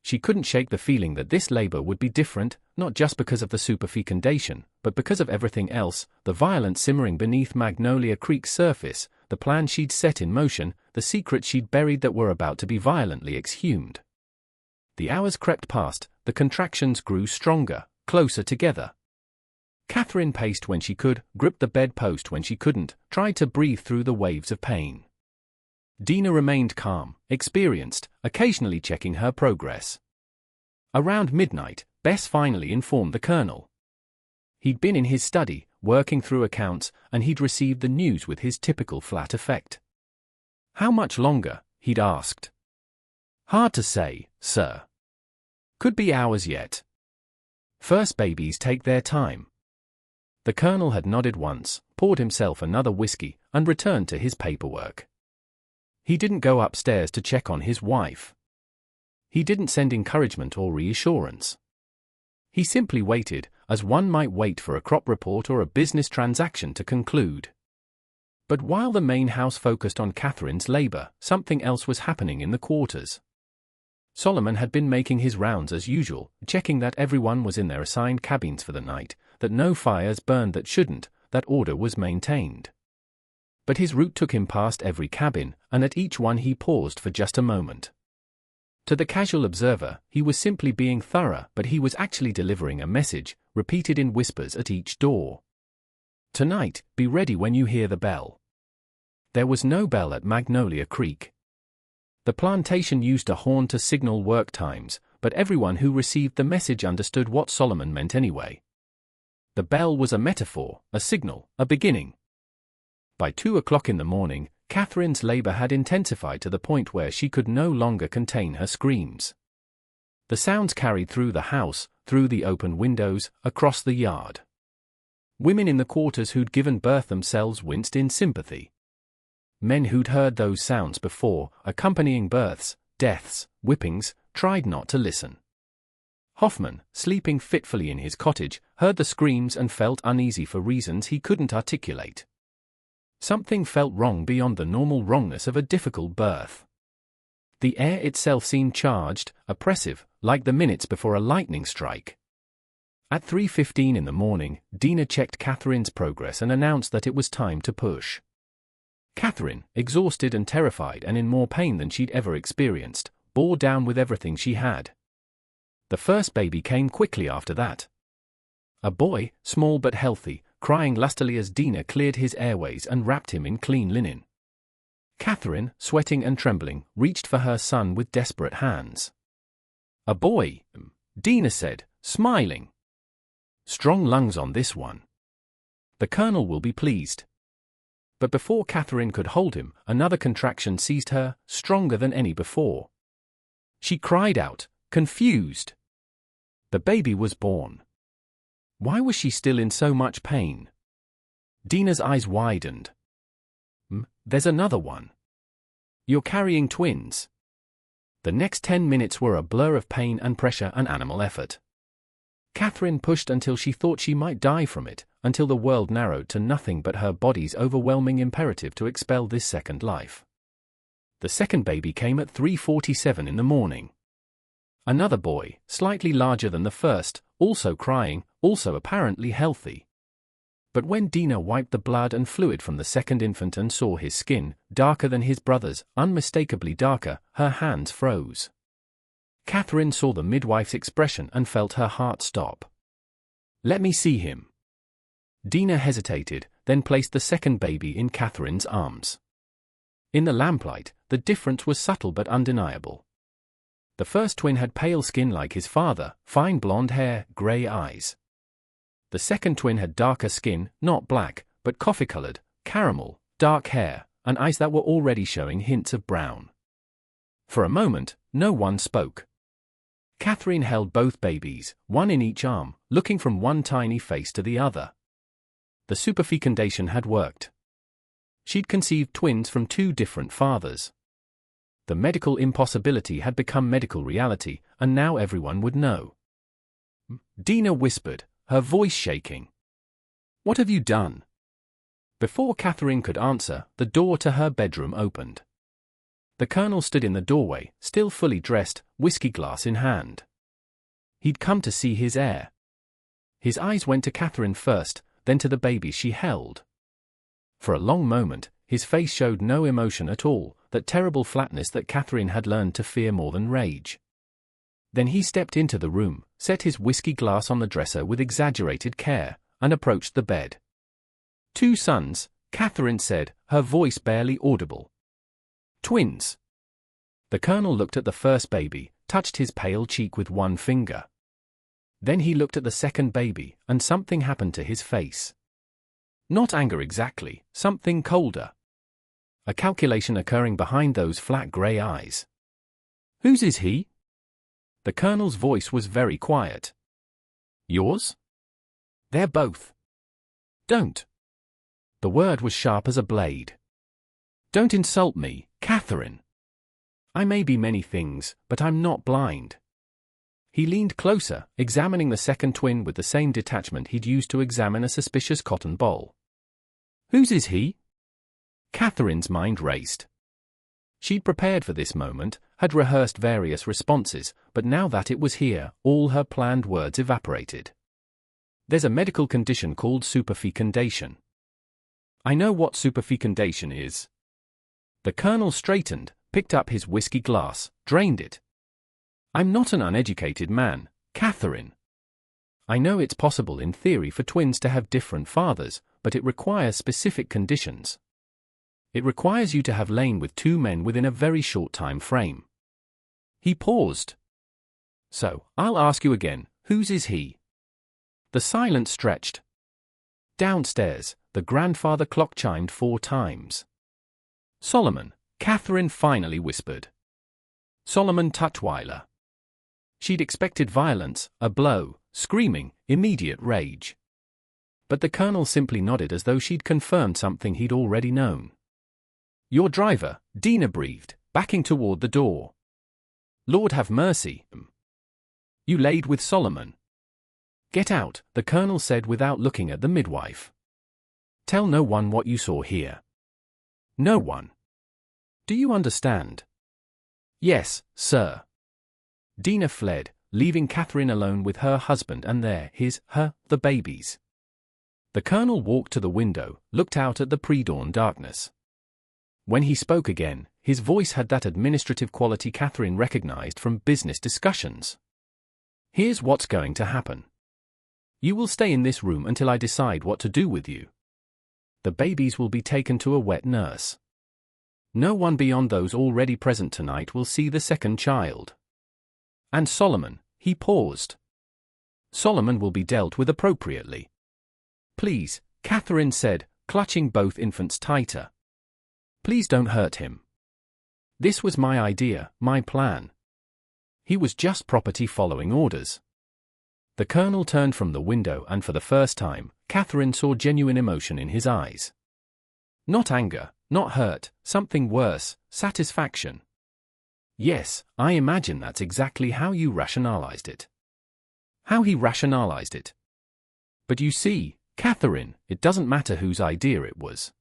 [SPEAKER 1] She couldn't shake the feeling that this labor would be different, not just because of the superfecundation, but because of everything else, the violence simmering beneath Magnolia Creek's surface, the plan she'd set in motion, the secrets she'd buried that were about to be violently exhumed. The hours crept past, the contractions grew stronger, closer together. Catherine paced when she could, gripped the bedpost when she couldn't, tried to breathe through the waves of pain. Dina remained calm, experienced, occasionally checking her progress. Around midnight, Bess finally informed the Colonel. He'd been in his study, working through accounts, and he'd received the news with his typical flat effect. How much longer? He'd asked. Hard to say, sir. Could be hours yet. First babies take their time. The Colonel had nodded once, poured himself another whiskey, and returned to his paperwork. He didn't go upstairs to check on his wife. He didn't send encouragement or reassurance. He simply waited, as one might wait for a crop report or a business transaction to conclude. But while the main house focused on Catherine's labor, something else was happening in the quarters. Solomon had been making his rounds as usual, checking that everyone was in their assigned cabins for the night, that no fires burned that shouldn't, that order was maintained. But his route took him past every cabin, and at each one he paused for just a moment. To the casual observer, he was simply being thorough, but he was actually delivering a message, repeated in whispers at each door. Tonight, be ready when you hear the bell. There was no bell at Magnolia Creek. The plantation used a horn to signal work times, but everyone who received the message understood what Solomon meant anyway. The bell was a metaphor, a signal, a beginning. By 2 o'clock in the morning, Catherine's labor had intensified to the point where she could no longer contain her screams. The sounds carried through the house, through the open windows, across the yard. Women in the quarters who'd given birth themselves winced in sympathy. Men who'd heard those sounds before, accompanying births, deaths, whippings, tried not to listen. Hoffman, sleeping fitfully in his cottage, heard the screams and felt uneasy for reasons he couldn't articulate. Something felt wrong beyond the normal wrongness of a difficult birth. The air itself seemed charged, oppressive, like the minutes before a lightning strike. At 3:15 in the morning, Dina checked Catherine's progress and announced that it was time to push. Catherine, exhausted and terrified and in more pain than she'd ever experienced, bore down with everything she had. The first baby came quickly after that. A boy, small but healthy, crying lustily as Dina cleared his airways and wrapped him in clean linen. Catherine, sweating and trembling, reached for her son with desperate hands. "A boy," Dina said, smiling. "Strong lungs on this one. The Colonel will be pleased." But before Catherine could hold him, another contraction seized her, stronger than any before. She cried out, confused. The baby was born. Why was she still in so much pain? Dina's eyes widened. There's another one. You're carrying twins." The next 10 minutes were a blur of pain and pressure and animal effort. Catherine pushed until she thought she might die from it, until the world narrowed to nothing but her body's overwhelming imperative to expel this second life. The second baby came at 3:47 in the morning. Another boy, slightly larger than the first, also crying, also apparently healthy. But when Dina wiped the blood and fluid from the second infant and saw his skin, darker than his brother's, unmistakably darker, her hands froze. Catherine saw the midwife's expression and felt her heart stop. "Let me see him." Dina hesitated, then placed the second baby in Catherine's arms. In the lamplight, the difference was subtle but undeniable. The first twin had pale skin like his father, fine blonde hair, grey eyes. The second twin had darker skin, not black, but coffee-colored, caramel, dark hair, and eyes that were already showing hints of brown. For a moment, no one spoke. Catherine held both babies, one in each arm, looking from one tiny face to the other. The superfecundation had worked. She'd conceived twins from two different fathers. The medical impossibility had become medical reality, and now everyone would know. Dina whispered, her voice shaking. "What have you done?" Before Catherine could answer, the door to her bedroom opened. The Colonel stood in the doorway, still fully dressed, whiskey glass in hand. He'd come to see his heir. His eyes went to Catherine first, then to the baby she held. For a long moment, his face showed no emotion at all, that terrible flatness that Catherine had learned to fear more than rage. Then he stepped into the room, set his whiskey glass on the dresser with exaggerated care, and approached the bed. "Two sons," Catherine said, her voice barely audible. "Twins." The Colonel looked at the first baby, touched his pale cheek with one finger. Then he looked at the second baby, and something happened to his face. Not anger exactly, something colder. A calculation occurring behind those flat grey eyes. "Whose is he?" The Colonel's voice was very quiet. "Yours?" "They're both." "Don't." The word was sharp as a blade. "Don't insult me, Catherine. I may be many things, but I'm not blind." He leaned closer, examining the second twin with the same detachment he'd used to examine a suspicious cotton ball. "Whose is he?" Catherine's mind raced. She'd prepared for this moment, had rehearsed various responses, but now that it was here, all her planned words evaporated. "There's a medical condition called superfecundation." "I know what superfecundation is." The Colonel straightened, picked up his whiskey glass, drained it. "I'm not an uneducated man, Catherine. I know it's possible in theory for twins to have different fathers, but it requires specific conditions. It requires you to have lain with two men within a very short time frame." He paused. "So, I'll ask you again, whose is he?" The silence stretched. Downstairs, the grandfather clock chimed 4 times. "Solomon," Catherine finally whispered. "Solomon Tutwiler." She'd expected violence, a blow, screaming, immediate rage. But the Colonel simply nodded as though she'd confirmed something he'd already known. "Your driver," Dina breathed, backing toward the door. "Lord have mercy. You laid with Solomon." "Get out," the Colonel said without looking at the midwife. "Tell no one what you saw here." No one. Do you understand? Yes, sir. Dina fled, leaving Catherine alone with her husband and the babies. The colonel walked to the window, looked out at the pre-dawn darkness. When he spoke again, his voice had that administrative quality Catherine recognized from business discussions. Here's what's going to happen. You will stay in this room until I decide what to do with you. The babies will be taken to a wet nurse. No one beyond those already present tonight will see the second child. And Solomon, he paused. Solomon will be dealt with appropriately. Please, Catherine said, clutching both infants tighter. Please don't hurt him. This was my idea, my plan. He was just property following orders. The colonel turned from the window and for the first time, Catherine saw genuine emotion in his eyes. Not anger, not hurt, something worse, satisfaction. Yes, I imagine that's exactly how you rationalized it. How he rationalized it. But you see, Catherine, it doesn't matter whose idea it was.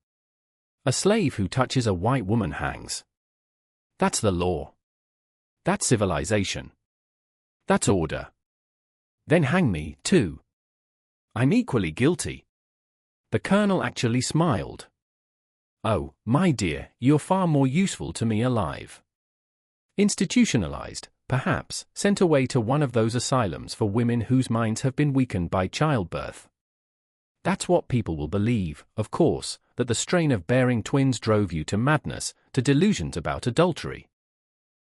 [SPEAKER 1] A slave who touches a white woman hangs. That's the law. That's civilization. That's order. Then hang me, too. I'm equally guilty. The colonel actually smiled. Oh, my dear, you're far more useful to me alive. Institutionalized, perhaps, sent away to one of those asylums for women whose minds have been weakened by childbirth. That's what people will believe, of course, that the strain of bearing twins drove you to madness, to delusions about adultery.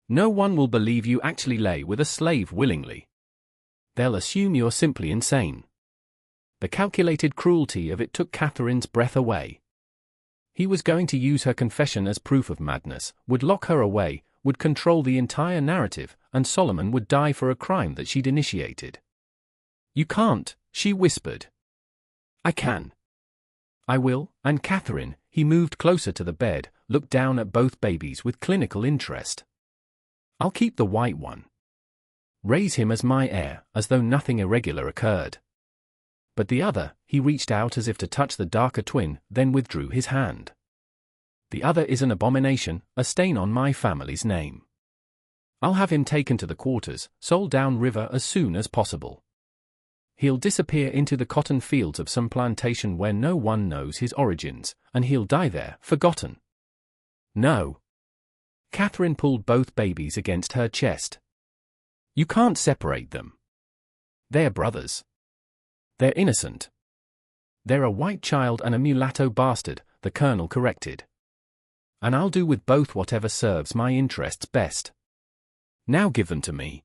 [SPEAKER 1] No one will believe you actually lay with a slave willingly. They'll assume you're simply insane. The calculated cruelty of it took Catherine's breath away. He was going to use her confession as proof of madness, would lock her away, would control the entire narrative, and Solomon would die for a crime that she'd initiated. You can't, she whispered. I can. I will, and Catherine, he moved closer to the bed, looked down at both babies with clinical interest. I'll keep the white one. Raise him as my heir, as though nothing irregular occurred. But the other, he reached out as if to touch the darker twin, then withdrew his hand. The other is an abomination, a stain on my family's name. I'll have him taken to the quarters, sold down river as soon as possible. He'll disappear into the cotton fields of some plantation where no one knows his origins, and he'll die there, forgotten. No. Catherine pulled both babies against her chest. You can't separate them. They're brothers. They're innocent. They're a white child and a mulatto bastard, the colonel corrected. And I'll do with both whatever serves my interests best. Now give them to me.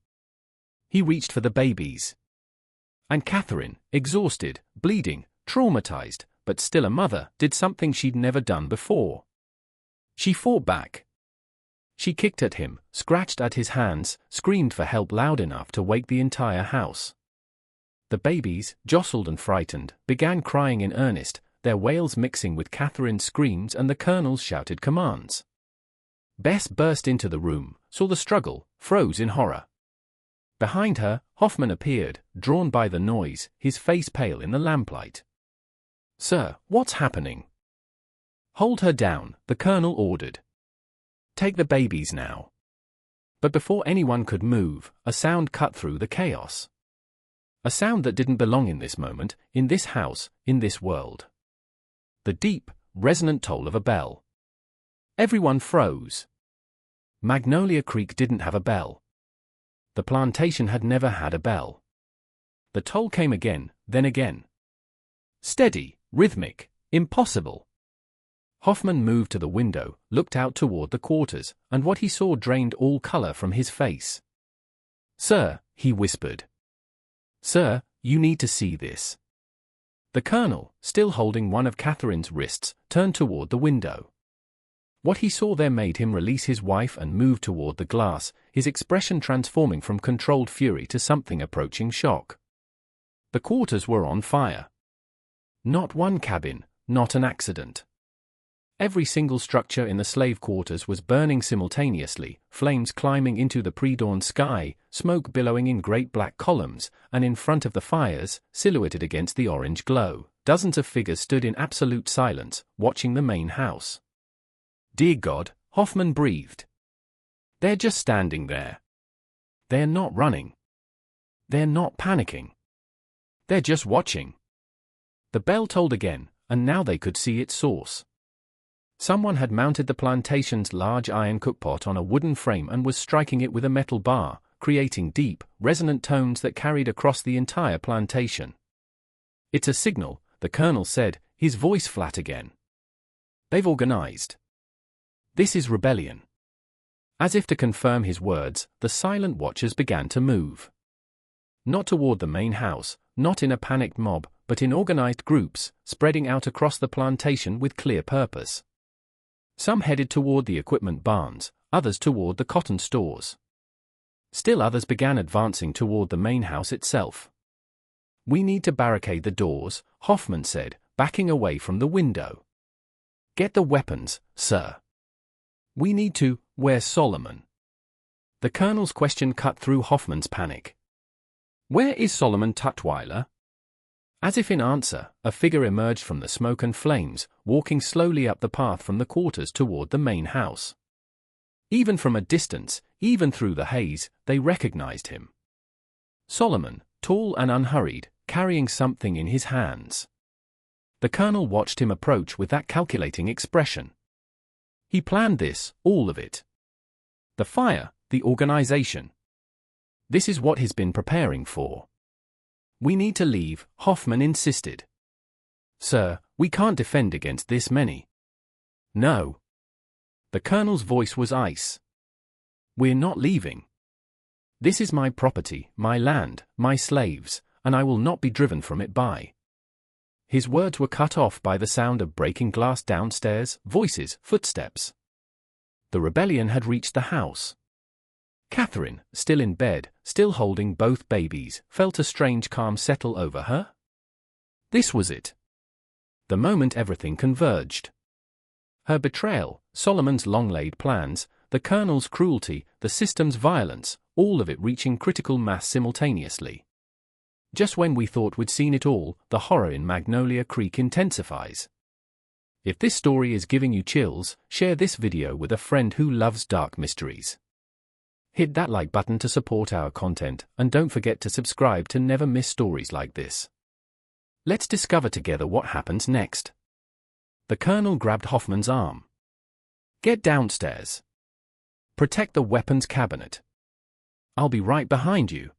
[SPEAKER 1] He reached for the babies. And Catherine, exhausted, bleeding, traumatized, but still a mother, did something she'd never done before. She fought back. She kicked at him, scratched at his hands, screamed for help loud enough to wake the entire house. The babies, jostled and frightened, began crying in earnest, their wails mixing with Catherine's screams and the colonel's shouted commands. Bess burst into the room, saw the struggle, froze in horror. Behind her, Hoffman appeared, drawn by the noise, his face pale in the lamplight. Sir, what's happening? Hold her down, the colonel ordered. Take the babies now. But before anyone could move, a sound cut through the chaos. A sound that didn't belong in this moment, in this house, in this world. The deep, resonant toll of a bell. Everyone froze. Magnolia Creek didn't have a bell. The plantation had never had a bell. The toll came again, then again. Steady, rhythmic, impossible. Hoffman moved to the window, looked out toward the quarters, and what he saw drained all color from his face. Sir, he whispered. Sir, you need to see this. The colonel, still holding one of Catherine's wrists, turned toward the window. What he saw there made him release his wife and move toward the glass, his expression transforming from controlled fury to something approaching shock. The quarters were on fire. Not one cabin, not an accident. Every single structure in the slave quarters was burning simultaneously, flames climbing into the pre-dawn sky, smoke billowing in great black columns, and in front of the fires, silhouetted against the orange glow, dozens of figures stood in absolute silence, watching the main house. Dear God, Hoffman breathed. They're just standing there. They're not running. They're not panicking. They're just watching. The bell tolled again, and now they could see its source. Someone had mounted the plantation's large iron cookpot on a wooden frame and was striking it with a metal bar, creating deep, resonant tones that carried across the entire plantation. It's a signal, the colonel said, his voice flat again. They've organized. This is rebellion. As if to confirm his words, the silent watchers began to move. Not toward the main house, not in a panicked mob, but in organized groups, spreading out across the plantation with clear purpose. Some headed toward the equipment barns, others toward the cotton stores. Still others began advancing toward the main house itself. We need to barricade the doors, Hoffman said, backing away from the window. Get the weapons, sir. We need to. Where's Solomon? The colonel's question cut through Hoffman's panic. Where is Solomon Tutwiler? As if in answer, a figure emerged from the smoke and flames, walking slowly up the path from the quarters toward the main house. Even from a distance, even through the haze, they recognized him. Solomon, tall and unhurried, carrying something in his hands. The colonel watched him approach with that calculating expression. He planned this, all of it. The fire, the organization. This is what he's been preparing for. We need to leave, Hoffman insisted. Sir, we can't defend against this many. No. The colonel's voice was ice. We're not leaving. This is my property, my land, my slaves, and I will not be driven from it by. His words were cut off by the sound of breaking glass downstairs, voices, footsteps. The rebellion had reached the house. Catherine, still in bed, still holding both babies, felt a strange calm settle over her. This was it. The moment everything converged. Her betrayal, Solomon's long-laid plans, the colonel's cruelty, the system's violence, all of it reaching critical mass simultaneously. Just when we thought we'd seen it all, the horror in Magnolia Creek intensifies. If this story is giving you chills, share this video with a friend who loves dark mysteries. Hit that like button to support our content, and don't forget to subscribe to never miss stories like this. Let's discover together what happens next. The colonel grabbed Hoffman's arm. Get downstairs. Protect the weapons cabinet. I'll be right behind you.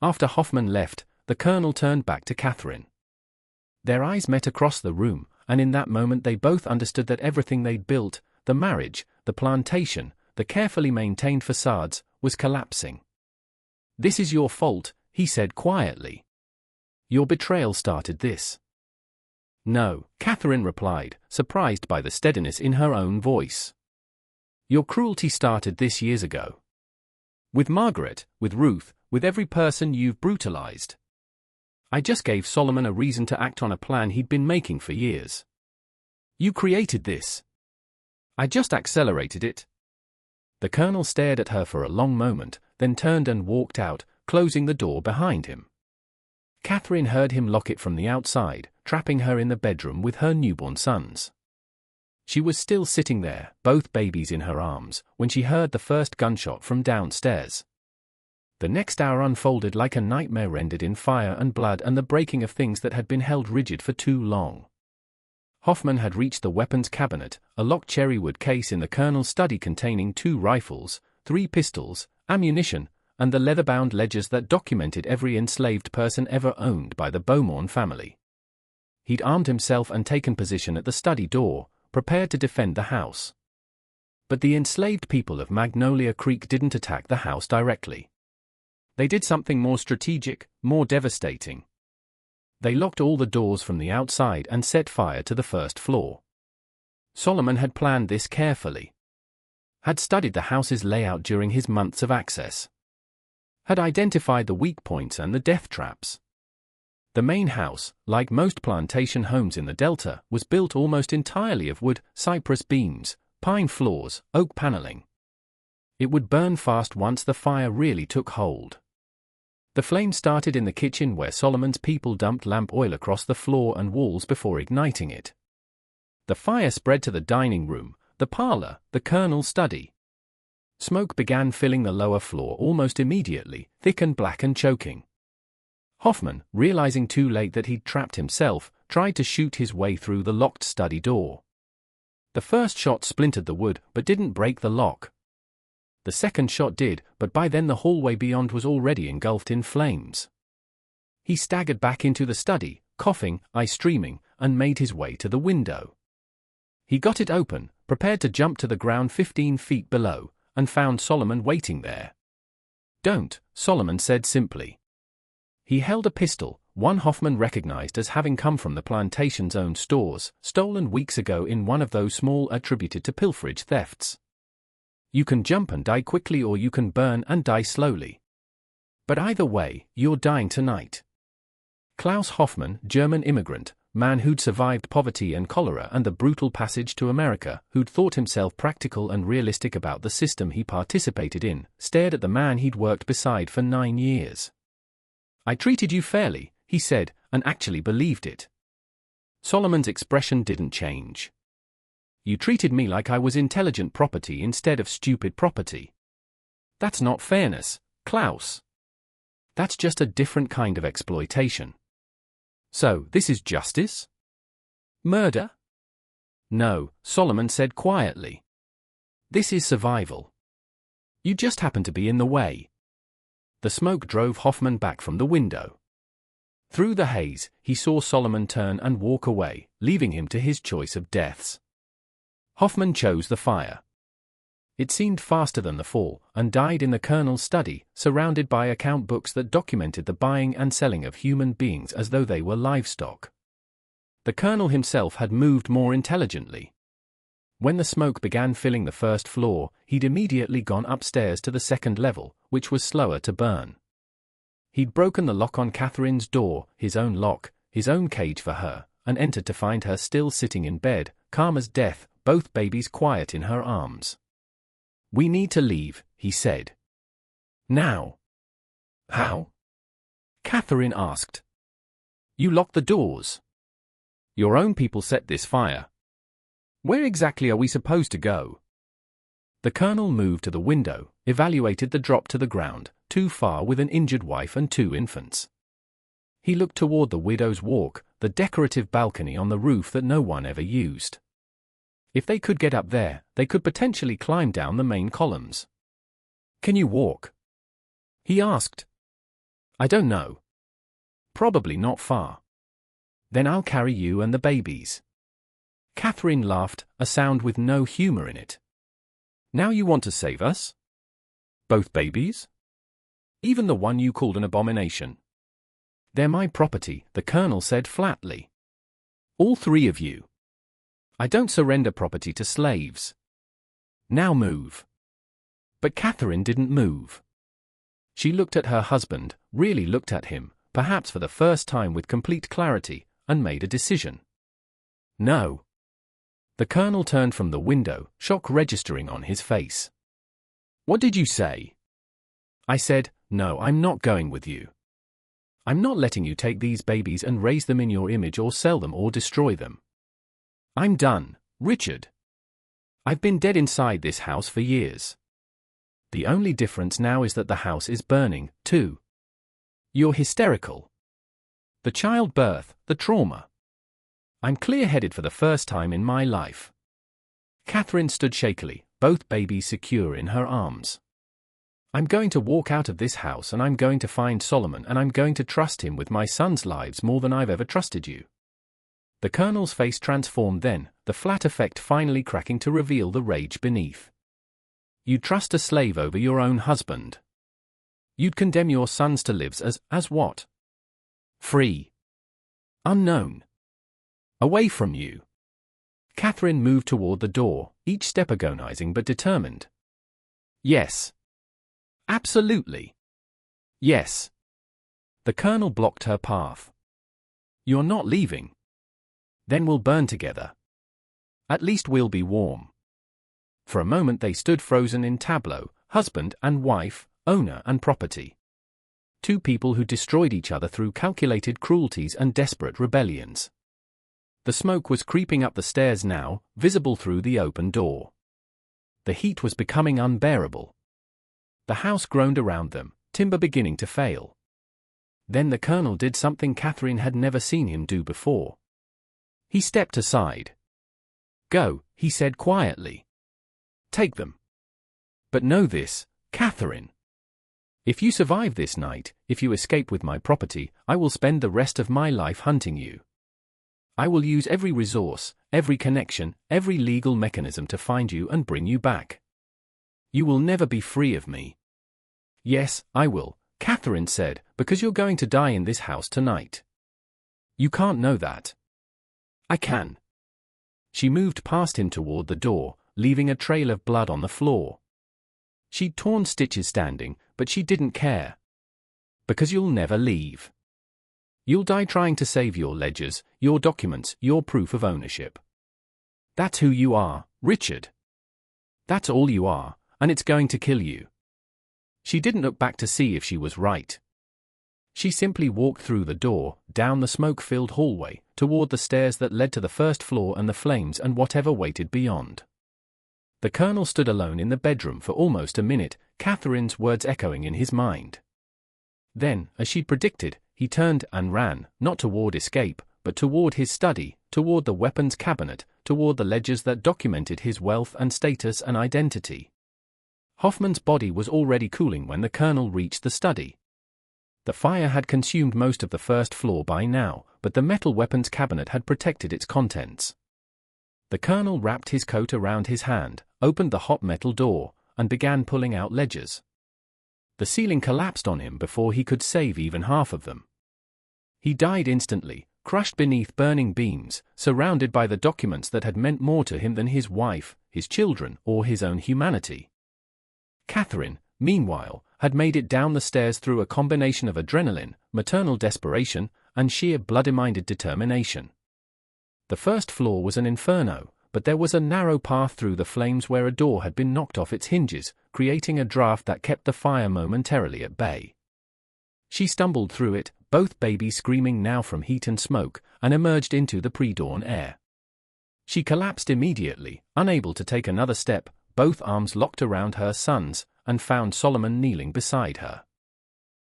[SPEAKER 1] After Hoffman left, the colonel turned back to Catherine. Their eyes met across the room, and in that moment they both understood that everything they'd built, the marriage, the plantation, the carefully maintained facades, was collapsing. This is your fault, he said quietly. Your betrayal started this. No, Catherine replied, surprised by the steadiness in her own voice. Your cruelty started this years ago. With Margaret, with Ruth, with every person you've brutalized. I just gave Solomon a reason to act on a plan he'd been making for years. You created this. I just accelerated it. The colonel stared at her for a long moment, then turned and walked out, closing the door behind him. Catherine heard him lock it from the outside, trapping her in the bedroom with her newborn sons. She was still sitting there, both babies in her arms, when she heard the first gunshot from downstairs. The next hour unfolded like a nightmare rendered in fire and blood and the breaking of things that had been held rigid for too long. Hoffman had reached the weapons cabinet, a locked cherrywood case in the colonel's study containing 2 rifles, 3 pistols, ammunition, and the leather-bound ledgers that documented every enslaved person ever owned by the Beaumont family. He'd armed himself and taken position at the study door, prepared to defend the house. But the enslaved people of Magnolia Creek didn't attack the house directly. They did something more strategic, more devastating. They locked all the doors from the outside and set fire to the first floor. Solomon had planned this carefully. Had studied the house's layout during his months of access. Had identified the weak points and the death traps. The main house, like most plantation homes in the Delta, was built almost entirely of wood, cypress beams, pine floors, oak paneling. It would burn fast once the fire really took hold. The flame started in the kitchen where Solomon's people dumped lamp oil across the floor and walls before igniting it. The fire spread to the dining room, the parlor, the Colonel's study. Smoke began filling the lower floor almost immediately, thick and black and choking. Hoffman, realizing too late that he'd trapped himself, tried to shoot his way through the locked study door. The first shot splintered the wood but didn't break the lock. The second shot did, but by then the hallway beyond was already engulfed in flames. He staggered back into the study, coughing, eye streaming, and made his way to the window. He got it open, prepared to jump to the ground 15 feet below, and found Solomon waiting there. "Don't," Solomon said simply. He held a pistol, one Hoffman recognized as having come from the plantation's own stores, stolen weeks ago in one of those small attributed to pilferage thefts. "You can jump and die quickly, or you can burn and die slowly. But either way, you're dying tonight." Klaus Hoffman, German immigrant, man who'd survived poverty and cholera and the brutal passage to America, who'd thought himself practical and realistic about the system he participated in, stared at the man he'd worked beside for 9 years. "I treated you fairly," he said, and actually believed it. Solomon's expression didn't change. "You treated me like I was intelligent property instead of stupid property. That's not fairness, Klaus. That's just a different kind of exploitation." "So, this is justice? Murder?" "No," Solomon said quietly. "This is survival. You just happen to be in the way." The smoke drove Hoffman back from the window. Through the haze, he saw Solomon turn and walk away, leaving him to his choice of deaths. Hoffman chose the fire. It seemed faster than the fall, and died in the Colonel's study, surrounded by account books that documented the buying and selling of human beings as though they were livestock. The Colonel himself had moved more intelligently. When the smoke began filling the first floor, he'd immediately gone upstairs to the second level, which was slower to burn. He'd broken the lock on Catherine's door, his own lock, his own cage for her, and entered to find her still sitting in bed, calm as death, both babies quiet in her arms. "We need to leave," he said. "Now." "How?" Catherine asked. "You locked the doors. Your own people set this fire. Where exactly are we supposed to go?" The Colonel moved to the window, evaluated the drop to the ground, too far with an injured wife and 2 infants. He looked toward the widow's walk, the decorative balcony on the roof that no one ever used. If they could get up there, they could potentially climb down the main columns. "Can you walk?" he asked. "I don't know. Probably not far." "Then I'll carry you and the babies." Catherine laughed, a sound with no humor in it. "Now you want to save us? Both babies? Even the one you called an abomination?" "They're my property," the Colonel said flatly. "All 3 of you. I don't surrender property to slaves. Now move." But Catherine didn't move. She looked at her husband, really looked at him, perhaps for the first time with complete clarity, and made a decision. "No." The Colonel turned from the window, shock registering on his face. "What did you say?" "I said, no, I'm not going with you. I'm not letting you take these babies and raise them in your image or sell them or destroy them. I'm done, Richard. I've been dead inside this house for years. The only difference now is that the house is burning, too. You're hysterical. The childbirth, the trauma. I'm clear-headed for the first time in my life." Catherine stood shakily, both babies secure in her arms. "I'm going to walk out of this house and I'm going to find Solomon and I'm going to trust him with my son's lives more than I've ever trusted you." The Colonel's face transformed then, the flat effect finally cracking to reveal the rage beneath. "You trust a slave over your own husband. You'd condemn your sons to live as what? Free. Unknown. Away from you." Catherine moved toward the door, each step agonizing but determined. "Yes. Absolutely. Yes." The Colonel blocked her path. "You're not leaving. Then we'll burn together. At least we'll be warm." For a moment they stood frozen in tableau, husband and wife, owner and property. 2 people who destroyed each other through calculated cruelties and desperate rebellions. The smoke was creeping up the stairs now, visible through the open door. The heat was becoming unbearable. The house groaned around them, timber beginning to fail. Then the Colonel did something Catherine had never seen him do before. He stepped aside. "Go," he said quietly. "Take them. But know this, Catherine. If you survive this night, if you escape with my property, I will spend the rest of my life hunting you. I will use every resource, every connection, every legal mechanism to find you and bring you back. You will never be free of me." "Yes, I will," Catherine said, "because you're going to die in this house tonight." "You can't know that." "I can." She moved past him toward the door, leaving a trail of blood on the floor. She'd torn stitches standing, but she didn't care. "Because you'll never leave. You'll die trying to save your ledgers, your documents, your proof of ownership. That's who you are, Richard. That's all you are, and it's going to kill you." She didn't look back to see if she was right. She simply walked through the door, down the smoke-filled hallway, toward the stairs that led to the first floor and the flames and whatever waited beyond. The Colonel stood alone in the bedroom for almost a minute, Catherine's words echoing in his mind. Then, as she'd predicted, he turned and ran, not toward escape, but toward his study, toward the weapons cabinet, toward the ledgers that documented his wealth and status and identity. Hoffman's body was already cooling when the Colonel reached the study. The fire had consumed most of the first floor by now, but the metal weapons cabinet had protected its contents. The Colonel wrapped his coat around his hand, opened the hot metal door, and began pulling out ledgers. The ceiling collapsed on him before he could save even half of them. He died instantly, crushed beneath burning beams, surrounded by the documents that had meant more to him than his wife, his children, or his own humanity. Catherine, meanwhile, had made it down the stairs through a combination of adrenaline, maternal desperation, and sheer bloody-minded determination. The first floor was an inferno, but there was a narrow path through the flames where a door had been knocked off its hinges, creating a draft that kept the fire momentarily at bay. She stumbled through it, both babies screaming now from heat and smoke, and emerged into the pre-dawn air. She collapsed immediately, unable to take another step, both arms locked around her sons, and found Solomon kneeling beside her.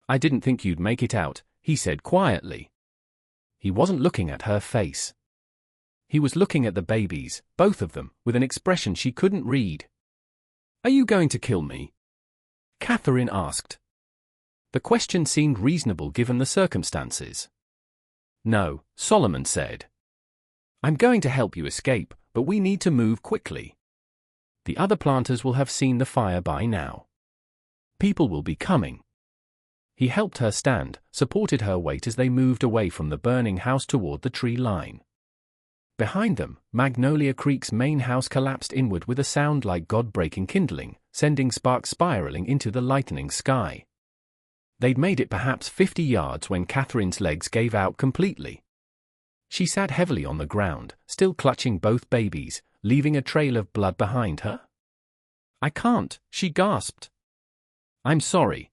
[SPEAKER 1] "I didn't think you'd make it out," he said quietly. He wasn't looking at her face. He was looking at the babies, both of them, with an expression she couldn't read. "Are you going to kill me?" Catherine asked. The question seemed reasonable given the circumstances. "No," Solomon said. "I'm going to help you escape, but we need to move quickly. The other planters will have seen the fire by now. People will be coming." He helped her stand, supported her weight as they moved away from the burning house toward the tree line. Behind them, Magnolia Creek's main house collapsed inward with a sound like God-breaking kindling, sending sparks spiraling into the lightening sky. They'd made it perhaps 50 yards when Catherine's legs gave out completely. She sat heavily on the ground, still clutching both babies, leaving a trail of blood behind her. "I can't," she gasped. "I'm sorry.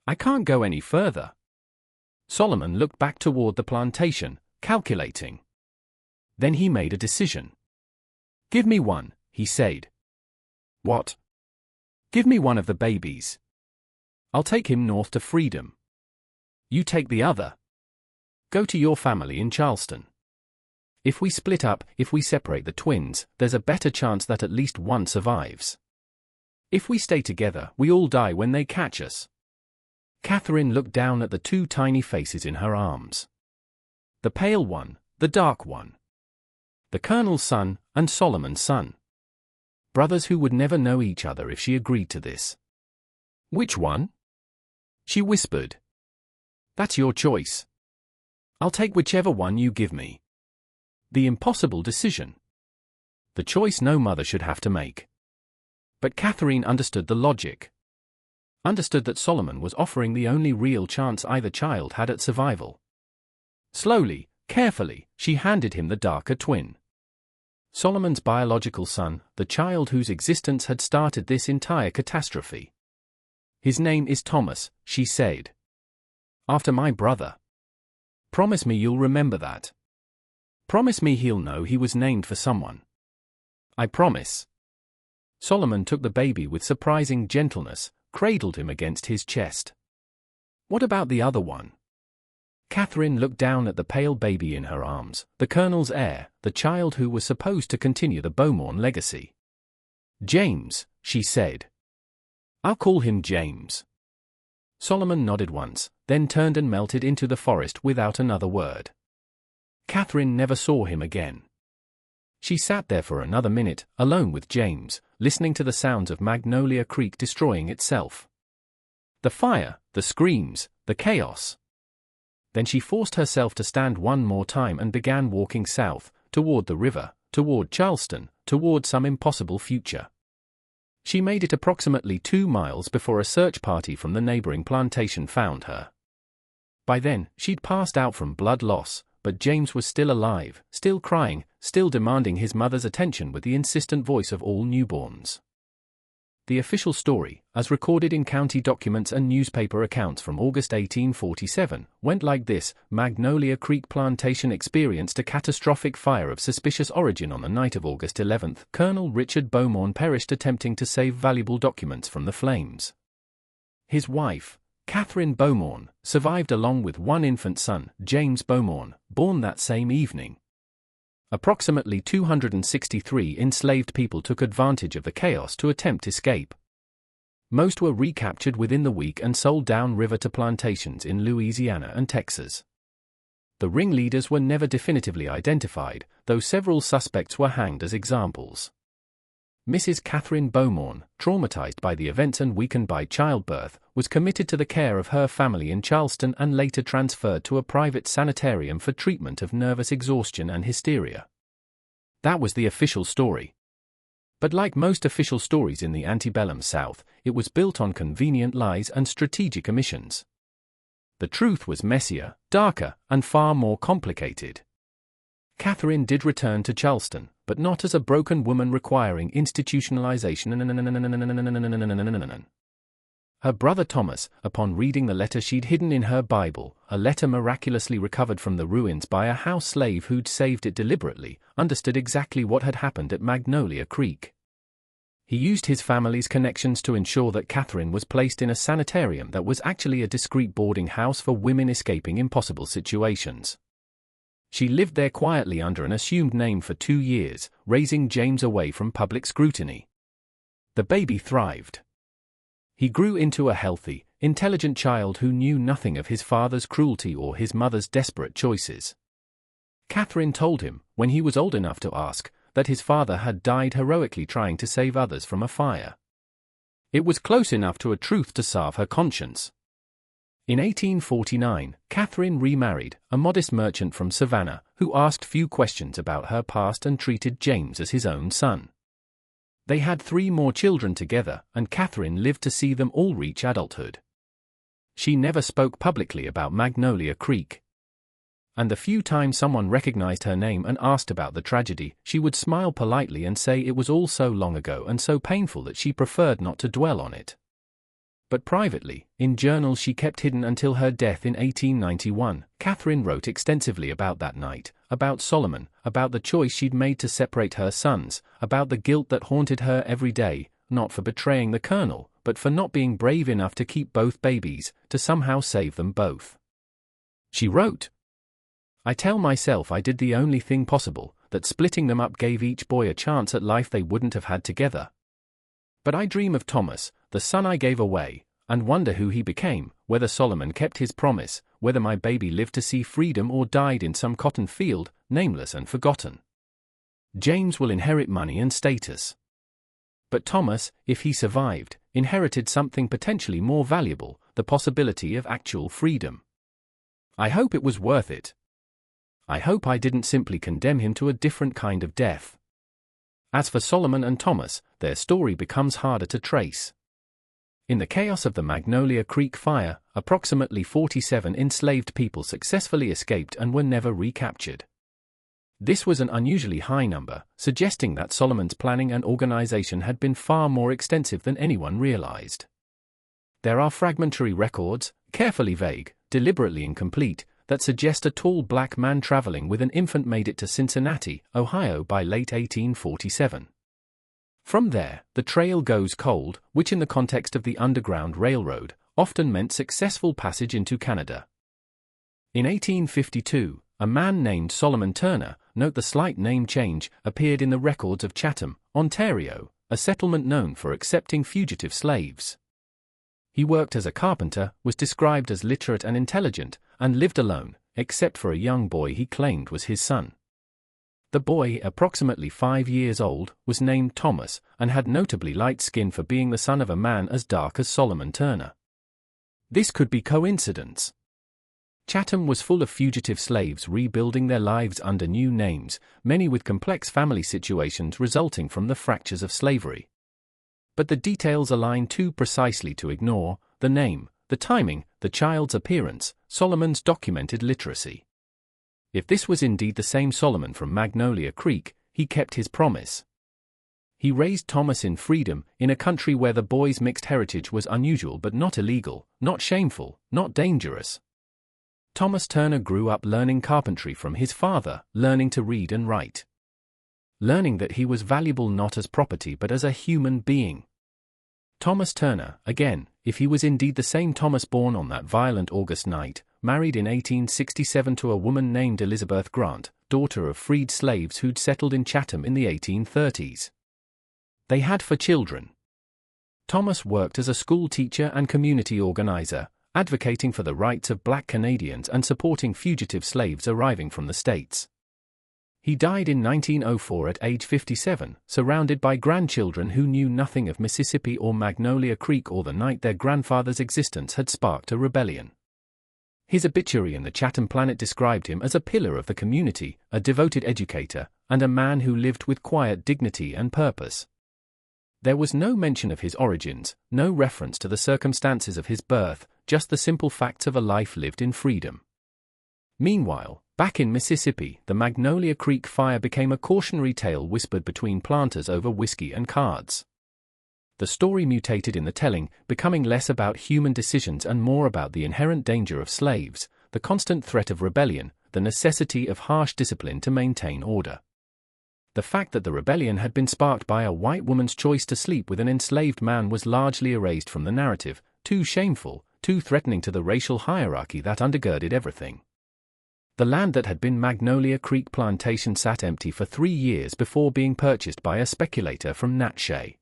[SPEAKER 1] I can't go any further." Solomon looked back toward the plantation, calculating. Then he made a decision. "Give me one," he said. "What?" "Give me one of the babies. I'll take him north to freedom. You take the other. Go to your family in Charleston. If we split up, if we separate the twins, there's a better chance that at least one survives. If we stay together, we all die when they catch us." Catherine looked down at the two tiny faces in her arms. The pale one, the dark one. The Colonel's son, and Solomon's son. Brothers who would never know each other if she agreed to this. "Which one?" she whispered. "That's your choice. I'll take whichever one you give me." The impossible decision. The choice no mother should have to make. But Catherine understood the logic. Understood that Solomon was offering the only real chance either child had at survival. Slowly, carefully, she handed him the darker twin. Solomon's biological son, the child whose existence had started this entire catastrophe. "His name is Thomas," she said. "After my brother. Promise me you'll remember that." Promise me he'll know he was named for someone. I promise. Solomon took the baby with surprising gentleness, cradled him against his chest. What about the other one? Catherine looked down at the pale baby in her arms, the colonel's heir, the child who was supposed to continue the Beaumont legacy. James, she said. I'll call him James. Solomon nodded once, then turned and melted into the forest without another word. Catherine never saw him again. She sat there for another minute, alone with James, listening to the sounds of Magnolia Creek destroying itself. The fire, the screams, the chaos. Then she forced herself to stand one more time and began walking south, toward the river, toward Charleston, toward some impossible future. She made it approximately 2 miles before a search party from the neighboring plantation found her. By then, she'd passed out from blood loss, but James was still alive, still crying, still demanding his mother's attention with the insistent voice of all newborns. The official story, as recorded in county documents and newspaper accounts from August 1847, went like this: Magnolia Creek Plantation experienced a catastrophic fire of suspicious origin on the night of August 11. Colonel Richard Beaumont perished attempting to save valuable documents from the flames. His wife, Catherine Beaumont, survived along with one infant son, James Beaumont, born that same evening. Approximately 263 enslaved people took advantage of the chaos to attempt escape. Most were recaptured within the week and sold downriver to plantations in Louisiana and Texas. The ringleaders were never definitively identified, though several suspects were hanged as examples. Mrs. Catherine Beaumont, traumatized by the events and weakened by childbirth, was committed to the care of her family in Charleston and later transferred to a private sanitarium for treatment of nervous exhaustion and hysteria. That was the official story. But like most official stories in the antebellum South, it was built on convenient lies and strategic omissions. The truth was messier, darker, and far more complicated. Catherine did return to Charleston, but not as a broken woman requiring institutionalization. Her brother Thomas, upon reading the letter she'd hidden in her Bible, a letter miraculously recovered from the ruins by a house slave who'd saved it deliberately, understood exactly what had happened at Magnolia Creek. He used his family's connections to ensure that Catherine was placed in a sanitarium that was actually a discreet boarding house for women escaping impossible situations. She lived there quietly under an assumed name for 2 years, raising James away from public scrutiny. The baby thrived. He grew into a healthy, intelligent child who knew nothing of his father's cruelty or his mother's desperate choices. Catherine told him, when he was old enough to ask, that his father had died heroically trying to save others from a fire. It was close enough to a truth to salve her conscience. In 1849, Catherine remarried, a modest merchant from Savannah, who asked few questions about her past and treated James as his own son. They had 3 more children together, and Catherine lived to see them all reach adulthood. She never spoke publicly about Magnolia Creek. And the few times someone recognized her name and asked about the tragedy, she would smile politely and say it was all so long ago and so painful that she preferred not to dwell on it. But privately, in journals she kept hidden until her death in 1891, Catherine wrote extensively about that night, about Solomon, about the choice she'd made to separate her sons, about the guilt that haunted her every day, not for betraying the colonel, but for not being brave enough to keep both babies, to somehow save them both. She wrote, "I tell myself I did the only thing possible, that splitting them up gave each boy a chance at life they wouldn't have had together. But I dream of Thomas, the son I gave away, and wonder who he became, whether Solomon kept his promise, whether my baby lived to see freedom or died in some cotton field, nameless and forgotten. James will inherit money and status. But Thomas, if he survived, inherited something potentially more valuable, the possibility of actual freedom. I hope it was worth it. I hope I didn't simply condemn him to a different kind of death." As for Solomon and Thomas, their story becomes harder to trace. In the chaos of the Magnolia Creek fire, approximately 47 enslaved people successfully escaped and were never recaptured. This was an unusually high number, suggesting that Solomon's planning and organization had been far more extensive than anyone realized. There are fragmentary records, carefully vague, deliberately incomplete, that suggest a tall black man traveling with an infant made it to Cincinnati, Ohio by late 1847. From there, the trail goes cold, which in the context of the Underground Railroad, often meant successful passage into Canada. In 1852, a man named Solomon Turner, note the slight name change, appeared in the records of Chatham, Ontario, a settlement known for accepting fugitive slaves. He worked as a carpenter, was described as literate and intelligent, and lived alone, except for a young boy he claimed was his son. The boy, approximately 5 years old, was named Thomas, and had notably light skin for being the son of a man as dark as Solomon Turner. This could be coincidence. Chatham was full of fugitive slaves rebuilding their lives under new names, many with complex family situations resulting from the fractures of slavery. But the details align too precisely to ignore: the name, the timing, the child's appearance, Solomon's documented literacy. If this was indeed the same Solomon from Magnolia Creek, he kept his promise. He raised Thomas in freedom, in a country where the boy's mixed heritage was unusual but not illegal, not shameful, not dangerous. Thomas Turner grew up learning carpentry from his father, learning to read and write. Learning that he was valuable not as property but as a human being. Thomas Turner, again, if he was indeed the same Thomas born on that violent August night, married in 1867 to a woman named Elizabeth Grant, daughter of freed slaves who'd settled in Chatham in the 1830s. They had 4 children. Thomas worked as a school teacher and community organizer, advocating for the rights of black Canadians and supporting fugitive slaves arriving from the States. He died in 1904 at age 57, surrounded by grandchildren who knew nothing of Mississippi or Magnolia Creek or the night their grandfather's existence had sparked a rebellion. His obituary in the Chatham Planet described him as a pillar of the community, a devoted educator, and a man who lived with quiet dignity and purpose. There was no mention of his origins, no reference to the circumstances of his birth, just the simple facts of a life lived in freedom. Meanwhile, back in Mississippi, the Magnolia Creek fire became a cautionary tale whispered between planters over whiskey and cards. The story mutated in the telling, becoming less about human decisions and more about the inherent danger of slaves, the constant threat of rebellion, the necessity of harsh discipline to maintain order. The fact that the rebellion had been sparked by a white woman's choice to sleep with an enslaved man was largely erased from the narrative, too shameful, too threatening to the racial hierarchy that undergirded everything. The land that had been Magnolia Creek Plantation sat empty for 3 years before being purchased by a speculator from Nat Shea.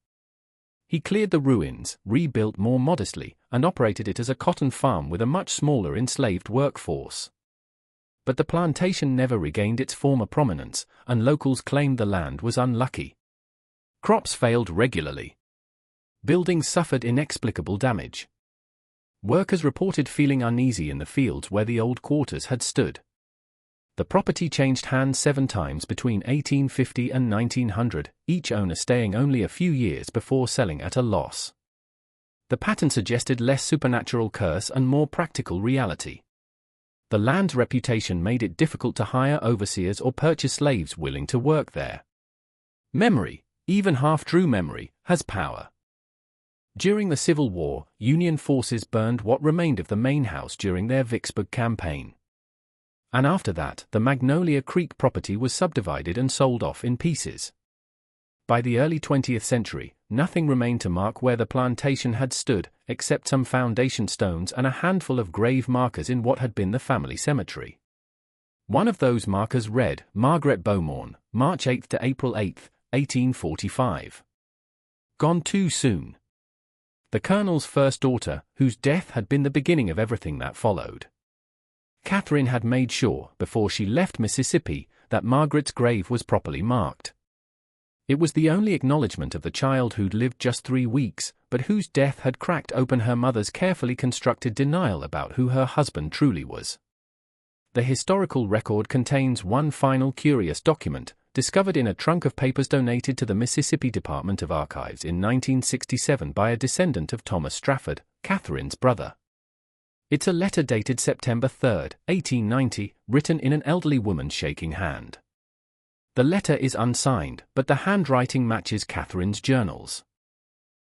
[SPEAKER 1] He cleared the ruins, rebuilt more modestly, and operated it as a cotton farm with a much smaller enslaved workforce. But the plantation never regained its former prominence, and locals claimed the land was unlucky. Crops failed regularly. Buildings suffered inexplicable damage. Workers reported feeling uneasy in the fields where the old quarters had stood. The property changed hands 7 times between 1850 and 1900, each owner staying only a few years before selling at a loss. The pattern suggested less supernatural curse and more practical reality. The land's reputation made it difficult to hire overseers or purchase slaves willing to work there. Memory, even half-true memory, has power. During the Civil War, Union forces burned what remained of the main house during their Vicksburg campaign. And after that, the Magnolia Creek property was subdivided and sold off in pieces. By the early 20th century, nothing remained to mark where the plantation had stood, except some foundation stones and a handful of grave markers in what had been the family cemetery. One of those markers read, Margaret Beaumont, March 8 to April 8, 1845. Gone too soon. The Colonel's first daughter, whose death had been the beginning of everything that followed. Catherine had made sure, before she left Mississippi, that Margaret's grave was properly marked. It was the only acknowledgement of the child who'd lived just 3 weeks, but whose death had cracked open her mother's carefully constructed denial about who her husband truly was. The historical record contains one final curious document, discovered in a trunk of papers donated to the Mississippi Department of Archives in 1967 by a descendant of Thomas Strafford, Catherine's brother. It's a letter dated September 3, 1890, written in an elderly woman's shaking hand. The letter is unsigned, but the handwriting matches Catherine's journals.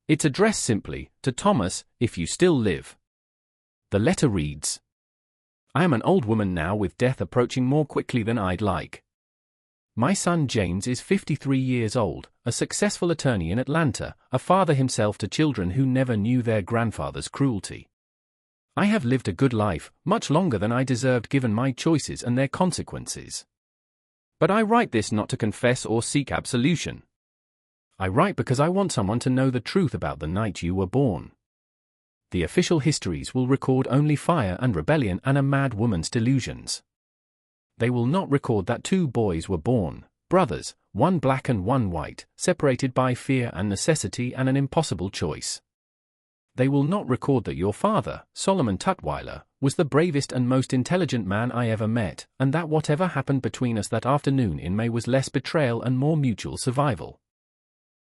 [SPEAKER 1] It's addressed simply, to Thomas, if you still live. The letter reads, I am an old woman now with death approaching more quickly than I'd like. My son James is 53 years old, a successful attorney in Atlanta, a father himself to children who never knew their grandfather's cruelty. I have lived a good life, much longer than I deserved given my choices and their consequences. But I write this not to confess or seek absolution. I write because I want someone to know the truth about the night you were born. The official histories will record only fire and rebellion and a mad woman's delusions. They will not record that 2 boys were born, brothers, one black and one white, separated by fear and necessity and an impossible choice. They will not record that your father, Solomon Tutwiler, was the bravest and most intelligent man I ever met, and that whatever happened between us that afternoon in May was less betrayal and more mutual survival.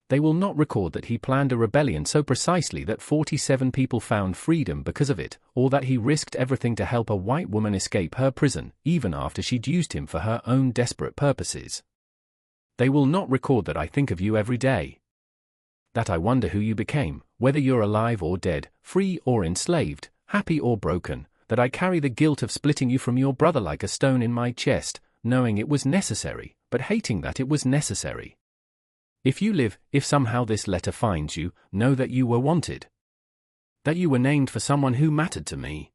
[SPEAKER 1] They will not record that he planned a rebellion so precisely that 47 people found freedom because of it, or that he risked everything to help a white woman escape her prison, even after she'd used him for her own desperate purposes. They will not record that I think of you every day. That I wonder who you became, whether you're alive or dead, free or enslaved, happy or broken, that I carry the guilt of splitting you from your brother like a stone in my chest, knowing it was necessary, but hating that it was necessary. If you live, if somehow this letter finds you, know that you were wanted. That you were named for someone who mattered to me.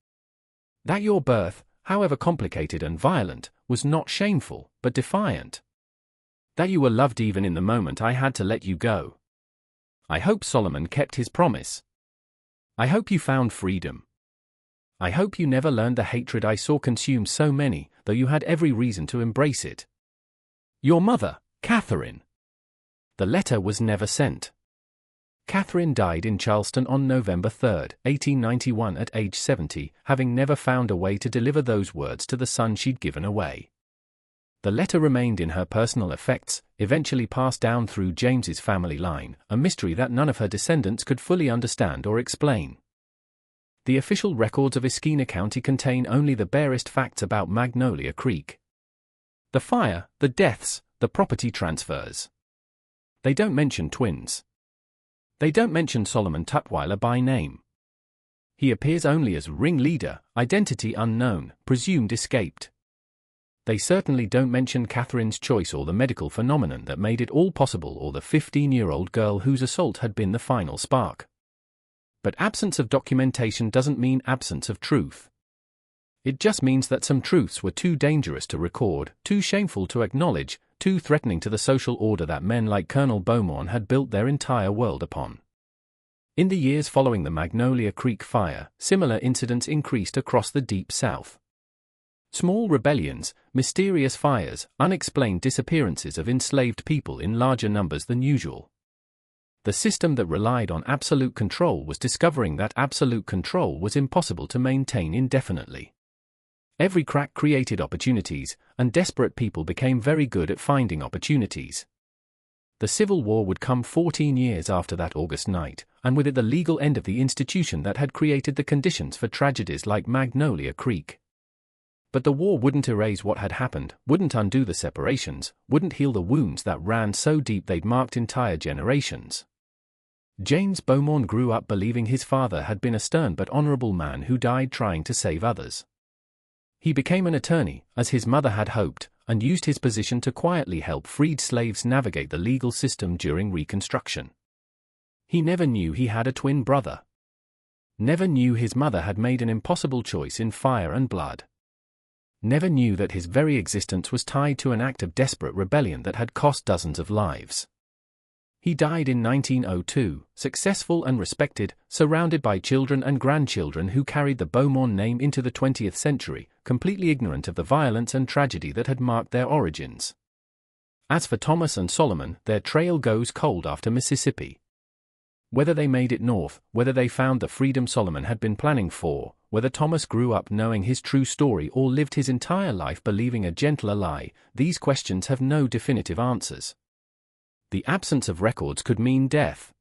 [SPEAKER 1] That your birth, however complicated and violent, was not shameful, but defiant. That you were loved even in the moment I had to let you go. I hope Solomon kept his promise. I hope you found freedom. I hope you never learned the hatred I saw consume so many, though you had every reason to embrace it. Your mother, Catherine. The letter was never sent. Catherine died in Charleston on November 3, 1891 at age 70, having never found a way to deliver those words to the son she'd given away. The letter remained in her personal effects, eventually passed down through James's family line, a mystery that none of her descendants could fully understand or explain. The official records of Esquina County contain only the barest facts about Magnolia Creek. The fire, the deaths, the property transfers. They don't mention twins. They don't mention Solomon Tutwiler by name. He appears only as ringleader, identity unknown, presumed escaped. They certainly don't mention Catherine's choice or the medical phenomenon that made it all possible or the 15-year-old girl whose assault had been the final spark. But absence of documentation doesn't mean absence of truth. It just means that some truths were too dangerous to record, too shameful to acknowledge, too threatening to the social order that men like Colonel Beaumont had built their entire world upon. In the years following the Magnolia Creek fire, similar incidents increased across the Deep South. Small rebellions, mysterious fires, unexplained disappearances of enslaved people in larger numbers than usual. The system that relied on absolute control was discovering that absolute control was impossible to maintain indefinitely. Every crack created opportunities, and desperate people became very good at finding opportunities. The Civil War would come 14 years after that August night, and with it the legal end of the institution that had created the conditions for tragedies like Magnolia Creek. But the war wouldn't erase what had happened, wouldn't undo the separations, wouldn't heal the wounds that ran so deep they'd marked entire generations. James Beaumont grew up believing his father had been a stern but honorable man who died trying to save others. He became an attorney, as his mother had hoped, and used his position to quietly help freed slaves navigate the legal system during Reconstruction. He never knew he had a twin brother. Never knew his mother had made an impossible choice in fire and blood. Never knew that his very existence was tied to an act of desperate rebellion that had cost dozens of lives. He died in 1902, successful and respected, surrounded by children and grandchildren who carried the Beaumont name into the 20th century, completely ignorant of the violence and tragedy that had marked their origins. As for Thomas and Solomon, their trail goes cold after Mississippi. Whether they made it north, whether they found the freedom Solomon had been planning for, whether Thomas grew up knowing his true story or lived his entire life believing a gentler lie, these questions have no definitive answers. The absence of records could mean death.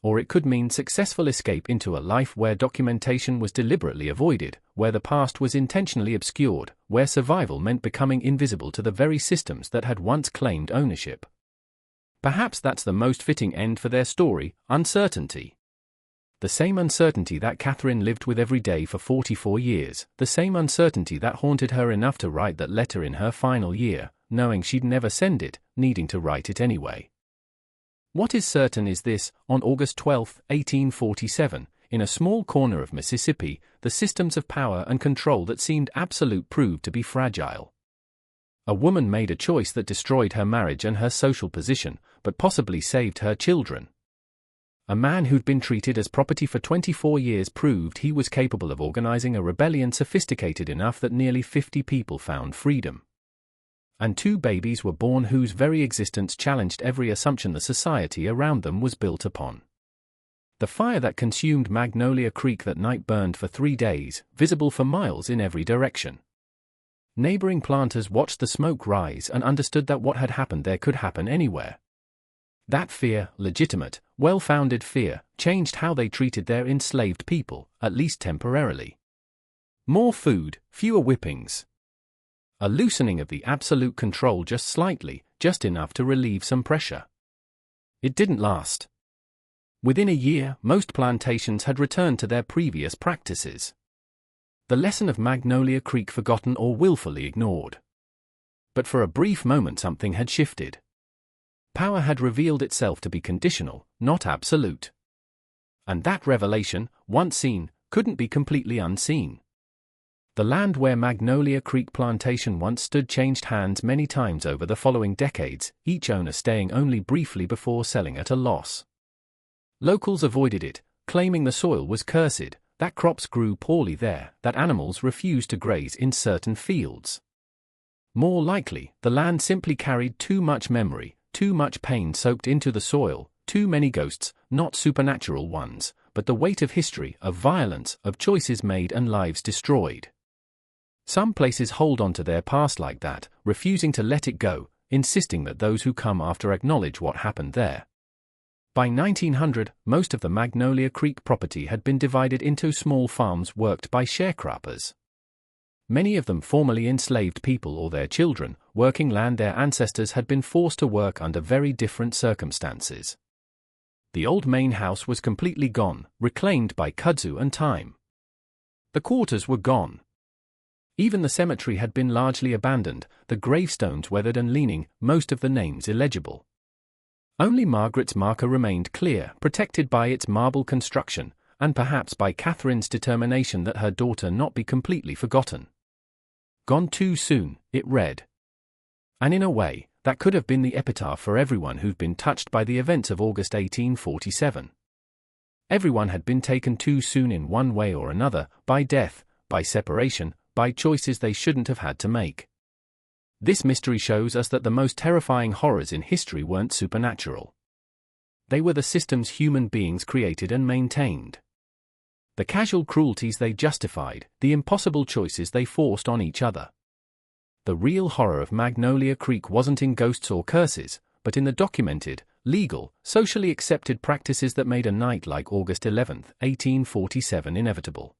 [SPEAKER 1] Or it could mean successful escape into a life where documentation was deliberately avoided, where the past was intentionally obscured, where survival meant becoming invisible to the very systems that had once claimed ownership. Perhaps that's the most fitting end for their story, uncertainty. The same uncertainty that Catherine lived with every day for 44 years, the same uncertainty that haunted her enough to write that letter in her final year, knowing she'd never send it, needing to write it anyway. What is certain is this: on August 12, 1847, in a small corner of Mississippi, the systems of power and control that seemed absolute proved to be fragile. A woman made a choice that destroyed her marriage and her social position, but possibly saved her children. A man who'd been treated as property for 24 years proved he was capable of organizing a rebellion sophisticated enough that nearly 50 people found freedom. And 2 babies were born whose very existence challenged every assumption the society around them was built upon. The fire that consumed Magnolia Creek that night burned for 3 days, visible for miles in every direction. Neighboring planters watched the smoke rise and understood that what had happened there could happen anywhere. That fear, legitimate, well-founded fear, changed how they treated their enslaved people, at least temporarily. More food, fewer whippings. A loosening of the absolute control just slightly, just enough to relieve some pressure. It didn't last. Within a year, most plantations had returned to their previous practices. The lesson of Magnolia Creek forgotten or willfully ignored. But for a brief moment something had shifted. Power had revealed itself to be conditional, not absolute. And that revelation, once seen, couldn't be completely unseen. The land where Magnolia Creek Plantation once stood changed hands many times over the following decades, each owner staying only briefly before selling at a loss. Locals avoided it, claiming the soil was cursed, that crops grew poorly there, that animals refused to graze in certain fields. More likely, the land simply carried too much memory, too much pain soaked into the soil, too many ghosts, not supernatural ones, but the weight of history, of violence, of choices made and lives destroyed. Some places hold on to their past like that, refusing to let it go, insisting that those who come after acknowledge what happened there. By 1900, most of the Magnolia Creek property had been divided into small farms worked by sharecroppers. Many of them formerly enslaved people or their children, working land their ancestors had been forced to work under very different circumstances. The old main house was completely gone, reclaimed by kudzu and time. The quarters were gone. Even the cemetery had been largely abandoned, the gravestones weathered and leaning, most of the names illegible. Only Margaret's marker remained clear, protected by its marble construction, and perhaps by Catherine's determination that her daughter not be completely forgotten. Gone too soon, it read. And in a way, that could have been the epitaph for everyone who'd been touched by the events of August 1847. Everyone had been taken too soon in one way or another, by death, by separation, by choices they shouldn't have had to make. This mystery shows us that the most terrifying horrors in history weren't supernatural. They were the systems human beings created and maintained. The casual cruelties they justified, the impossible choices they forced on each other. The real horror of Magnolia Creek wasn't in ghosts or curses, but in the documented, legal, socially accepted practices that made a night like August 11, 1847 inevitable.